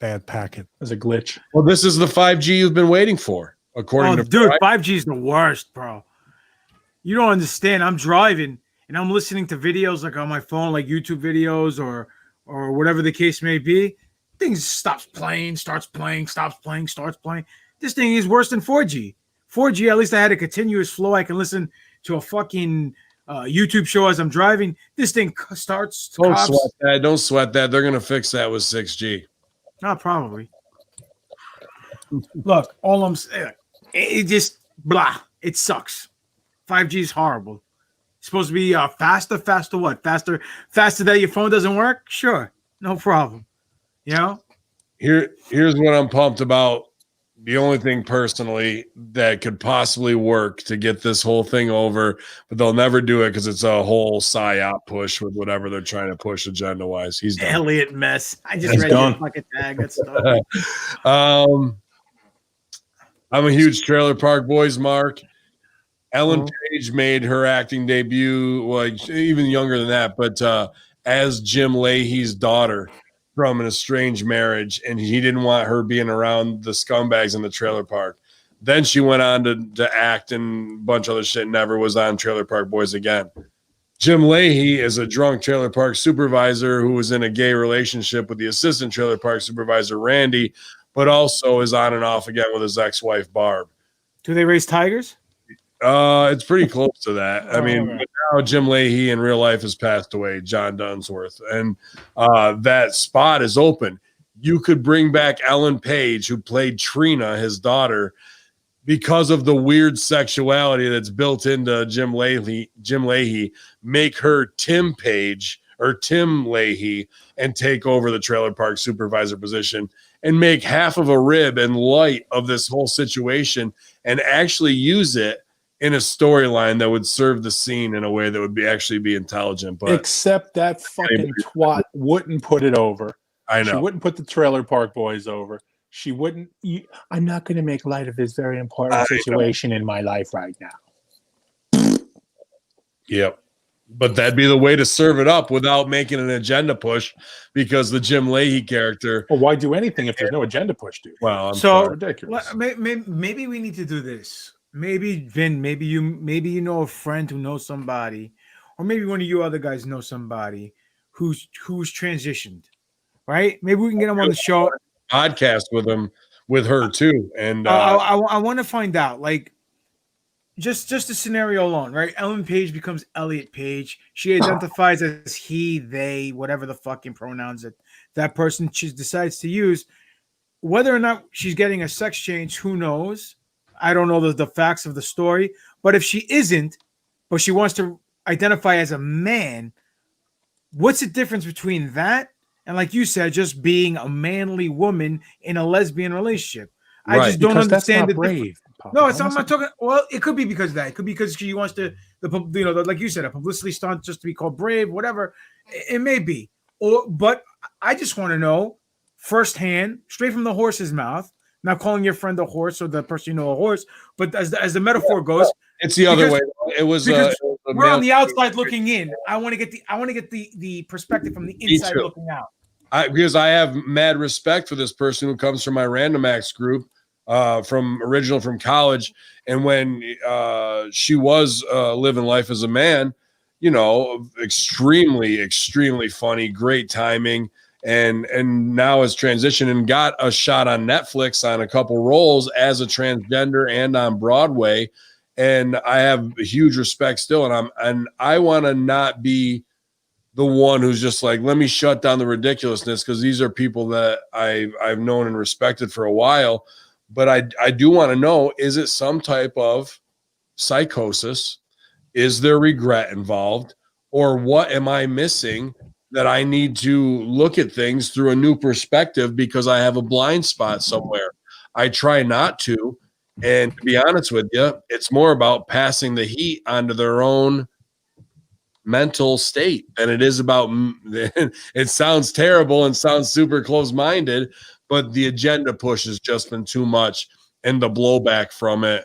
bad packet, as a glitch. Well, this is the 5G you've been waiting for, according to dude. 5G is the worst, bro. You don't understand. I'm driving and I'm listening to videos like on my phone, like YouTube videos or whatever the case may be. Things stops playing, starts playing, stops playing, starts playing. This thing is worse than 4G. 4G, at least I had a continuous flow. I can listen to a fucking YouTube show as I'm driving. This thing starts. Don't sweat that. They're gonna fix that with 6G. Not probably. Look, all I'm saying, it just blah. It sucks. 5G is horrible. It's supposed to be faster what? Faster that your phone doesn't work? Sure. No problem. Here's what I'm pumped about. The only thing personally that could possibly work to get this whole thing over, but they'll never do it because it's a whole psyop push with whatever they're trying to push agenda-wise. He's done. Elliot mess. I just read your fucking tag. That's I'm a huge Trailer Park Boys mark. Ellen Page made her acting debut, even younger than that, but as Jim Leahy's daughter from an estranged marriage, and he didn't want her being around the scumbags in the trailer park. Then she went on to act and a bunch of other shit, never was on Trailer Park Boys again. Jim Leahy is a drunk trailer park supervisor who was in a gay relationship with the assistant trailer park supervisor, Randy, but also is on and off again with his ex-wife, Barb. Do they raise tigers? It's pretty close to that. I mean, okay. Now Jim Leahy in real life has passed away, John Dunsworth, and that spot is open. You could bring back Ellen Page, who played Trina, his daughter, because of the weird sexuality that's built into Jim Leahy, make her Tim Page or Tim Leahy and take over the trailer park supervisor position and make half of a rib in light of this whole situation and actually use it in a storyline that would serve the scene in a way that would actually be intelligent. But except that fucking twat wouldn't put it over. I know. She wouldn't put the trailer park boys over. She wouldn't. I'm not going to make light of this very important situation in my life right now. Yep. But that'd be the way to serve it up without making an agenda push, because the Jim Leahy character. Well, why do anything if there's no agenda push, dude? Well, I'm so ridiculous. Maybe we need to do this. Maybe Vin, maybe you know a friend who knows somebody, or maybe one of you other guys know somebody who's transitioned, right? Maybe we can get them on the show. Podcast with her too, and I want to find out, like, just a scenario alone, right? Ellen Page becomes Elliot Page. She identifies as he, they, whatever the fucking pronouns that person she decides to use. Whether or not she's getting a sex change, who knows? I don't know the facts of the story. But if she isn't, but she wants to identify as a man, what's the difference between that and, like you said, just being a manly woman in a lesbian relationship? Right. I just don't understand the brave. No, it's I'm not talking. Well, it could be because of that. It could be because she wants to, like you said, a publicity stunt just to be called brave, whatever. It may be. But I just want to know firsthand, straight from the horse's mouth. Not calling your friend a horse or the person you know a horse, but as the metaphor goes, it's the other way. It was we're on the outside looking in. I want to get the perspective from the inside looking out. Because I have mad respect for this person who comes from my Random Acts group. From college, and when she was living life as a man, extremely funny, great timing, and now has transitioned and got a shot on Netflix on a couple roles as a transgender and on Broadway, and I have huge respect still, and I want to not be the one who's just like, let me shut down the ridiculousness, because these are people that I've known and respected for a while. But I do want to know, is it some type of psychosis? Is there regret involved? Or what am I missing that I need to look at things through a new perspective because I have a blind spot somewhere? I try not to. And to be honest with you, it's more about passing the heat onto their own mental state than it is about, it sounds terrible and sounds super close-minded, but the agenda push has just been too much, and the blowback from it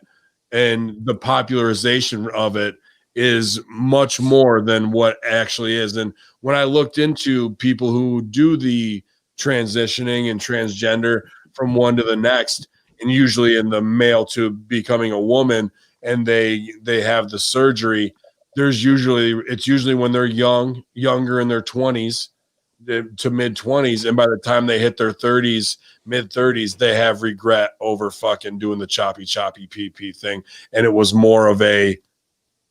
and the popularization of it is much more than what actually is. And when I looked into people who do the transitioning and transgender from one to the next, and usually in the male to becoming a woman, and they have the surgery, it's usually when they're younger in their 20s to mid 20s, and by the time they hit their 30s, mid 30s, they have regret over fucking doing the choppy PP thing. And it was more of a,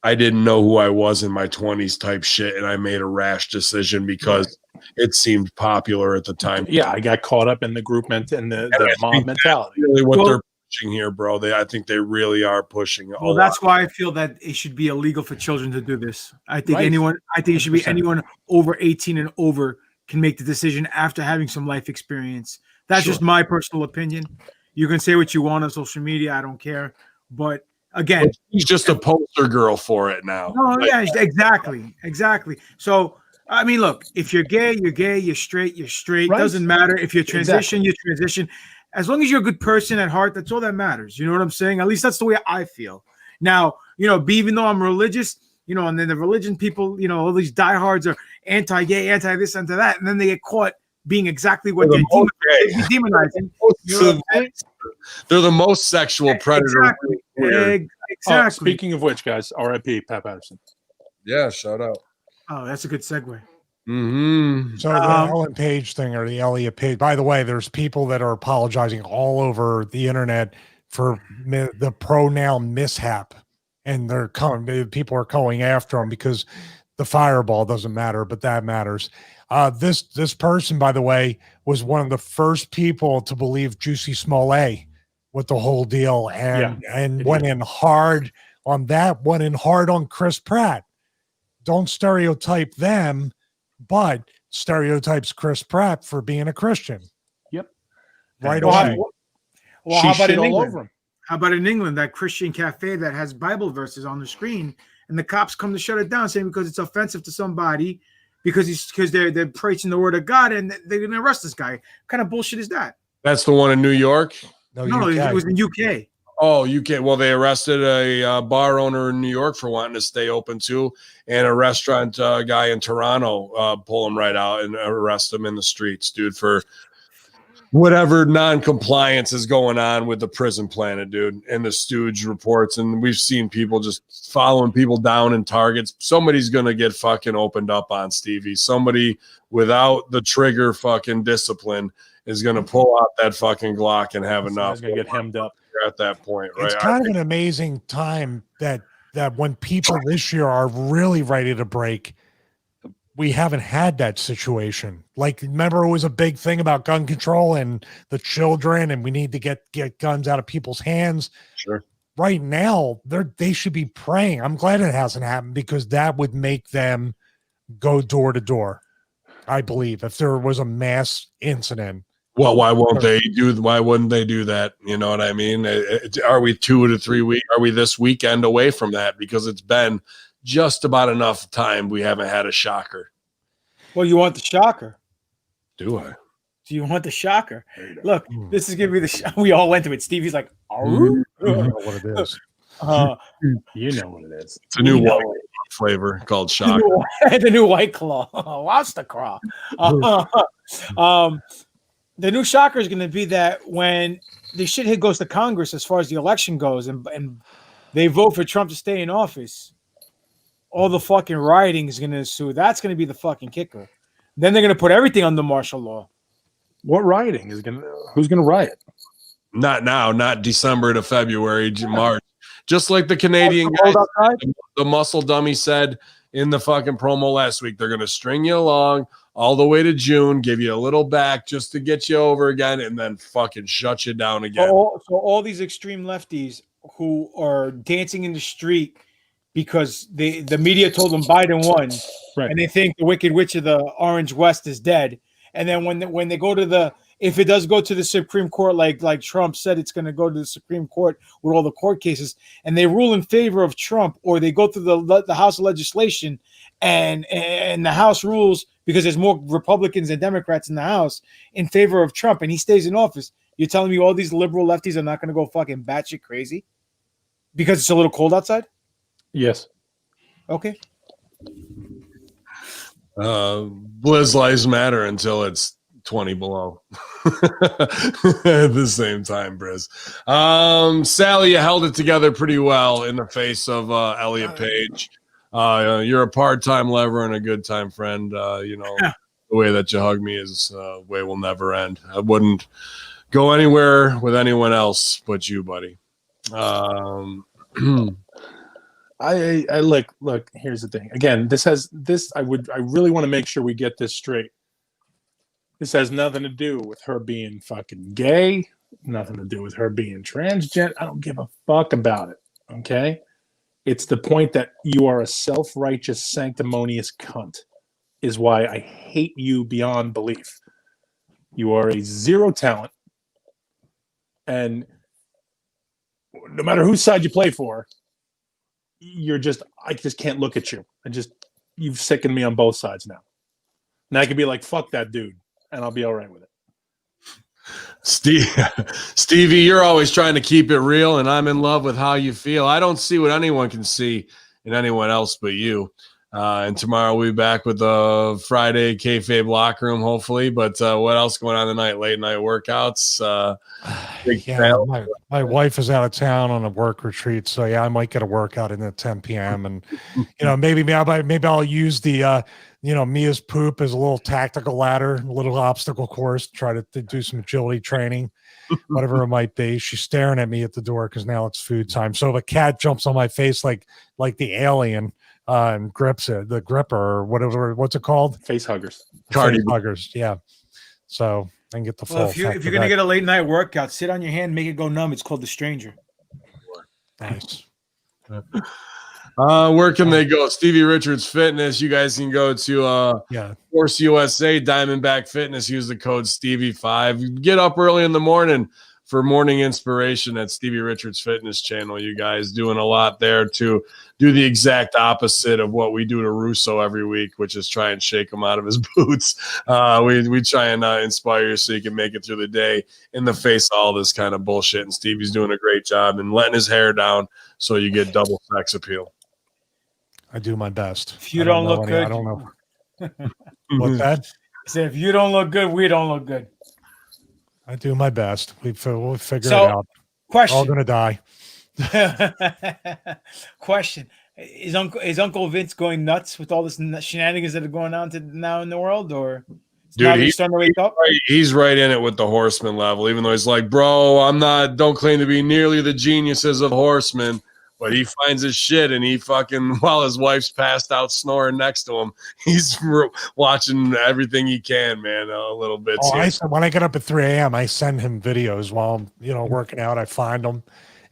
I didn't know who I was in my 20s type shit, and I made a rash decision because it seemed popular at the time. Yeah, I got caught up in the group and the mob mentality. Really what they're pushing here, bro. I think they really are pushing. Well, that's why I feel that it should be illegal for children to do this. I think it should be anyone over 18 and over can make the decision after having some life experience. That's just my personal opinion. You can say what you want on social media. I don't care. But again, she's just a poster girl for it now. No, yeah, exactly. So, I mean, look, if you're gay, you're gay. You're straight, you're straight. Right. Doesn't matter. If you're transition, you transition. As long as you're a good person at heart, that's all that matters. You know what I'm saying? At least that's the way I feel. Now, even though I'm religious, and then the religion people, all these diehards are anti-gay, anti-this, anti-that, and then they get caught being exactly what they're demonizing. They're the most sexual predator. Exactly. Speaking of which, guys, R.I.P. Pat Patterson. Yeah, shout out. Oh, that's a good segue. Mm-hmm. So the Ellen Page thing, or the Elliot Page, by the way, there's people that are apologizing all over the internet for the pronoun mishap, and people are going after them because the fireball doesn't matter, but that matters. This person, by the way, was one of the first people to believe Juicy Smollett with the whole deal and it went is. in hard on that, went in hard on Chris Pratt. Don't stereotype them, but stereotypes Chris Pratt for being a Christian. Yep. Right And away. Well, she how about shit in all England? over him. How about in England, that Christian cafe that has Bible verses on the screen, and the cops come to shut it down, saying because it's offensive to somebody, because they're preaching the word of God, and they're gonna arrest this guy. What kind of bullshit is that? That's the one in New York. No, No, UK. it was in UK. Oh, UK. Well, they arrested a bar owner in New York for wanting to stay open too, and a restaurant guy in Toronto pull him right out and arrest him in the streets, dude, for whatever non-compliance is going on with the prison planet, dude, and the Stooge reports. And we've seen people just following people down in targets. Somebody's going to get fucking opened up on, Stevie. Somebody without the trigger fucking discipline is going to pull out that fucking Glock and have enough. Someone's gonna get hemmed up. At that point, right? It's kind of an amazing time that when people this year are really ready to break, we haven't had that situation. Like, remember, it was a big thing about gun control and the children, and we need to get guns out of people's hands. Sure. Right now, they should be praying. I'm glad it hasn't happened, because that would make them go door to door. I believe if there was a mass incident. Well, why wouldn't they do that? You know what I mean? Are we 2 to 3 weeks? Are we this weekend away from that? Because it's been just about enough time. We haven't had a shocker. Well, you want the shocker? Do I? Do you want the shocker? Look, this is gonna be we all went to it. Stevie's like, I don't know what it is. You know what it is. It's a new white flavor called shocker. The new White Claw. What's the craw? The new shocker is going to be that when the shit goes to Congress as far as the election goes, and they vote for Trump to stay in office, all the fucking rioting is going to ensue. That's going to be the fucking kicker. Then they're going to put everything under martial law. What rioting who's gonna riot? Not now, not December to February, March. Just like the Canadian guys, the muscle dummy said in the fucking promo last week, they're going to string you along all the way to June, give you a little back just to get you over again, and then fucking shut you down again. So all these extreme lefties who are dancing in the street because the media told them Biden won, right, and they think the Wicked Witch of the Orange West is dead. And then when they go to if it does go to the Supreme Court, like Trump said it's going to go to the Supreme Court with all the court cases, and they rule in favor of Trump, or they go through the House of Legislation, and the House rules because there's more Republicans and Democrats in the House in favor of Trump, and he stays in office. You're telling me all these liberal lefties are not going to go fucking batshit crazy because it's a little cold outside? Yes. Okay. Blizz lives matter until it's 20 below at the same time, Briz. Sally, you held it together pretty well in the face of Elliot Page. You're a part-time lover and a good time friend. The way that you hug me is way will never end. I wouldn't go anywhere with anyone else but you, buddy. I look, here's the thing. Again, I really want to make sure we get this straight. This has nothing to do with her being fucking gay, nothing to do with her being transgender. I don't give a fuck about it. Okay? It's the point that you are a self-righteous, sanctimonious cunt is why I hate you beyond belief. You are a zero talent, and no matter whose side you play for, I just can't look at you. You've sickened me on both sides now. And I could be like, fuck that dude, and I'll be all right with it. Stevie, you're always trying to keep it real, and I'm in love with how you feel. I don't see what anyone can see in anyone else but you. And tomorrow we'll be back with the Friday kayfabe locker room, hopefully. But what else going on tonight? Late night workouts. My wife is out of town on a work retreat, so I might get a workout in at 10 p.m. And maybe I'll use the Mia's poop as a little tactical ladder, a little obstacle course. Try to do some agility training, whatever it might be. She's staring at me at the door because now it's food time. So if a cat jumps on my face like the alien. And grips it, the gripper or whatever, what's it called? Face huggers. Cardi huggers, yeah. So and get the full Well, if you're effect gonna get a late night workout, sit on your hand, make it go numb. It's called the stranger. nice. Where can they go? Stevie Richards Fitness. You guys can go to Force USA, Diamondback Fitness. Use the code Stevie5. Get up early in the morning for morning inspiration at Stevie Richards Fitness channel. You guys doing a lot there to do the exact opposite of what we do to Russo every week, which is try and shake him out of his boots. We try and inspire you so you can make it through the day in the face of all this kind of bullshit. And Stevie's doing a great job and letting his hair down so you get double sex appeal. I do my best. If you don't look good, I don't know. What's that? I said, if you don't look good, we don't look good. I do my best. We'll figure So, it out. Question. All gonna die. Question: Is Uncle Vince going nuts with all this shenanigans that are going on now in the world, or dude, he's starting to wake up? He's right in it with the Horseman level. Even though he's like, bro, don't claim to be nearly the geniuses of Horsemen. But he finds his shit, and he fucking, while his wife's passed out snoring next to him, he's watching everything he can, man. A little bit. When I get up at 3 a.m., I send him videos while I'm, working out. I find him,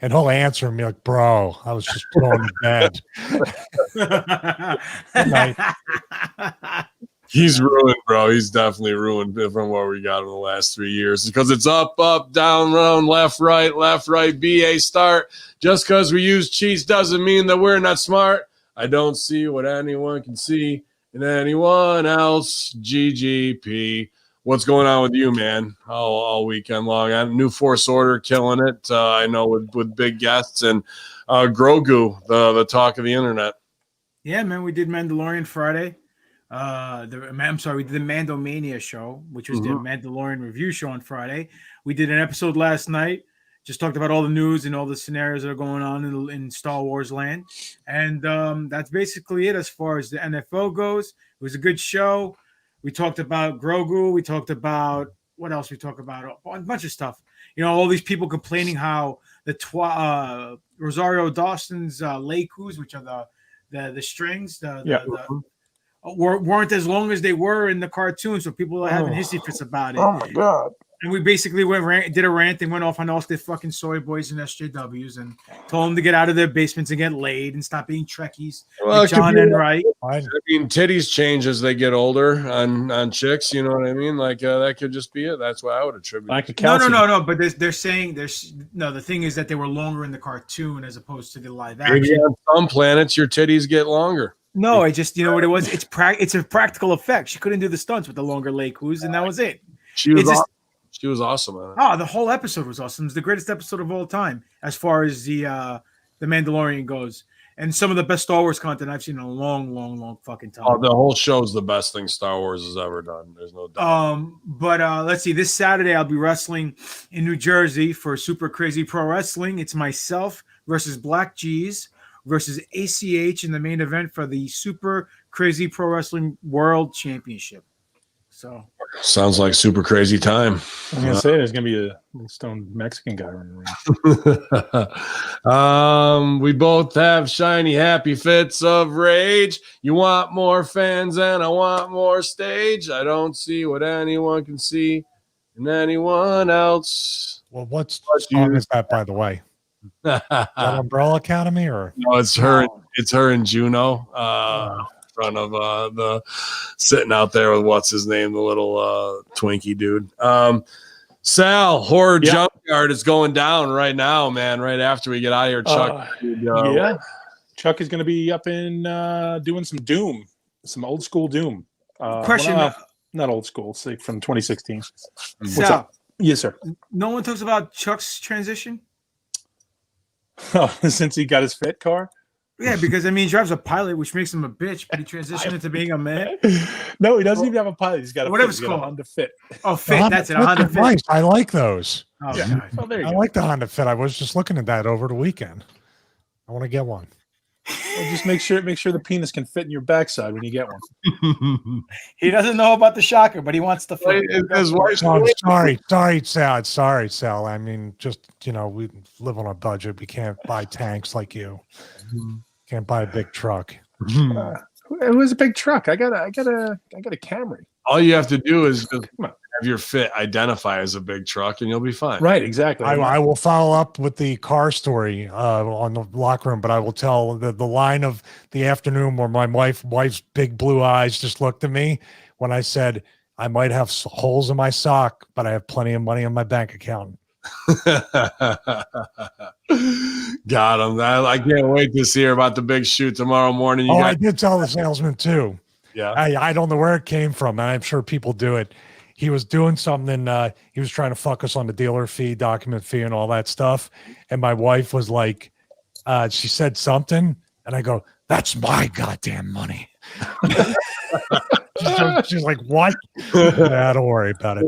and he'll answer me like, "Bro, I was just going to bed." He's ruined, bro. He's definitely ruined from what we got in the last 3 years because it's up, down, round, left, right, BA start. Just because we use cheats doesn't mean that we're not smart. I don't see what anyone can see in anyone else. GGP. What's going on with you, man? All weekend long. New Force Order killing it. I know with big guests and Grogu, the talk of the internet. Yeah, man. We did Mandalorian Friday. We did the Mandomania show, which was the Mandalorian review show on Friday. We did an episode last night. Just talked about all the news and all the scenarios that are going on in Star Wars land. And that's basically it as far as the NFL goes. It was a good show. We talked about Grogu. We talked about what else we talked about? A bunch of stuff. All these people complaining how the Rosario Dawson's Leikus, which are the strings, weren't as long as they were in the cartoon. So people are having hissy fits about it. Oh my god. And we basically did a rant and went off on all the fucking soy boys and SJWs and told them to get out of their basements and get laid and stop being Trekkies. Well, like John Enright. I mean, titties change as they get older on chicks. You know what I mean? Like that could just be it. That's what I would attribute. No. But they're saying the thing is that they were longer in the cartoon as opposed to the live action. Maybe on some planets your titties get longer. No, I just what it was. It's a practical effect. She couldn't do the stunts with the longer Leikus, and that was it. She was awesome on it. Oh, the whole episode was awesome. It's the greatest episode of all time as far as the Mandalorian goes, and some of the best Star Wars content I've seen in a long fucking time. Oh, the whole show's the best thing Star Wars has ever done. There's no doubt. But let's see. This Saturday I'll be wrestling in New Jersey for Super Crazy Pro Wrestling. It's myself versus Black G's versus ACH in the main event for the Super Crazy Pro Wrestling World Championship. So sounds like super crazy time. I was gonna say there's gonna be a stone Mexican guy running around. We both have shiny, happy fits of rage. You want more fans and I want more stage. I don't see what anyone can see in anyone else. Well, what song is that, by the way? That Umbrella Academy, or no? It's her. It's her and Juno. Front of the sitting out there with what's his name, the little Twinkie dude. Sal, Horror Junkyard is going down right now, man. Right after we get out of here, Chuck. Chuck is going to be up in doing some Doom, some old school Doom. Question, not old school, say from 2016. Sal, what's up? Yes, sir. No one talks about Chuck's transition. Since he got his Fit car. Yeah, because he drives a pilot, which makes him a bitch, but he transitioned into being a man. No, he doesn't even have a pilot. He's got whatever's called a Honda Fit. Oh, Fit. That's it. A Honda Fit. Nice. I like those. Oh, yeah. Oh, there you I go. like the Honda Fit. I was just looking at that over the weekend. I want to get one. Well, just make sure the penis can fit in your backside when you get one. He doesn't know about the shocker, but he wants to fit. Sorry, Sal. I mean, just we live on a budget. We can't buy tanks like you. Can't buy a big truck. It was a big truck. I got a Camry. All you have to do is just Come on. have your fit identify as a big truck, and you'll be fine. Right, exactly. I will follow up with the car story on the locker room, but I will tell the line of the afternoon where my wife's big blue eyes just looked at me when I said, I might have holes in my sock, but I have plenty of money in my bank account. Got him. I can't wait to hear about the big shoot tomorrow morning. I did tell the salesman too. Yeah. I don't know where it came from, and I'm sure people do it. He was doing something. He was trying to fuck us on the dealer fee, document fee, and all that stuff. And my wife was like, she said something, and I go, "That's my goddamn money." She's like, "What?" Nah, don't worry about it.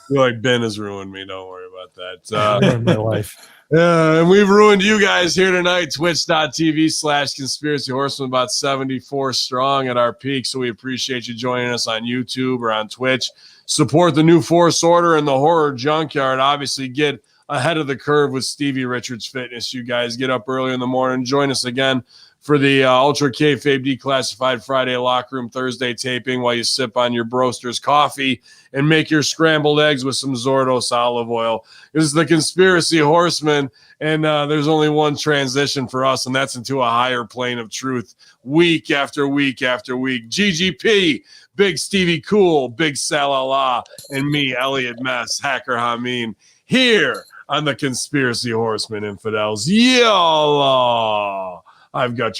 You're like, Ben has ruined me. Don't worry about that. Ruined my life. And we've ruined you guys here tonight. Twitch.tv/Conspiracy Horsemen, about 74 strong at our peak. So we appreciate you joining us on YouTube or on Twitch. Support the New Force Order and the Horror Junkyard. Obviously, get ahead of the curve with Stevie Richards Fitness. You guys get up early in the morning. Join us again for the Ultra Kayfabe Declassified Friday Locker Room Thursday taping while you sip on your Broster's coffee and make your scrambled eggs with some Zordos olive oil. This is the Conspiracy Horsemen, and there's only one transition for us, and that's into a higher plane of truth week after week after week. GGP, Big Stevie Cool, Big Salala, and me, Elliot Mess, Hacker Hameen, here on the Conspiracy Horsemen Infidels. Yalla! I've got your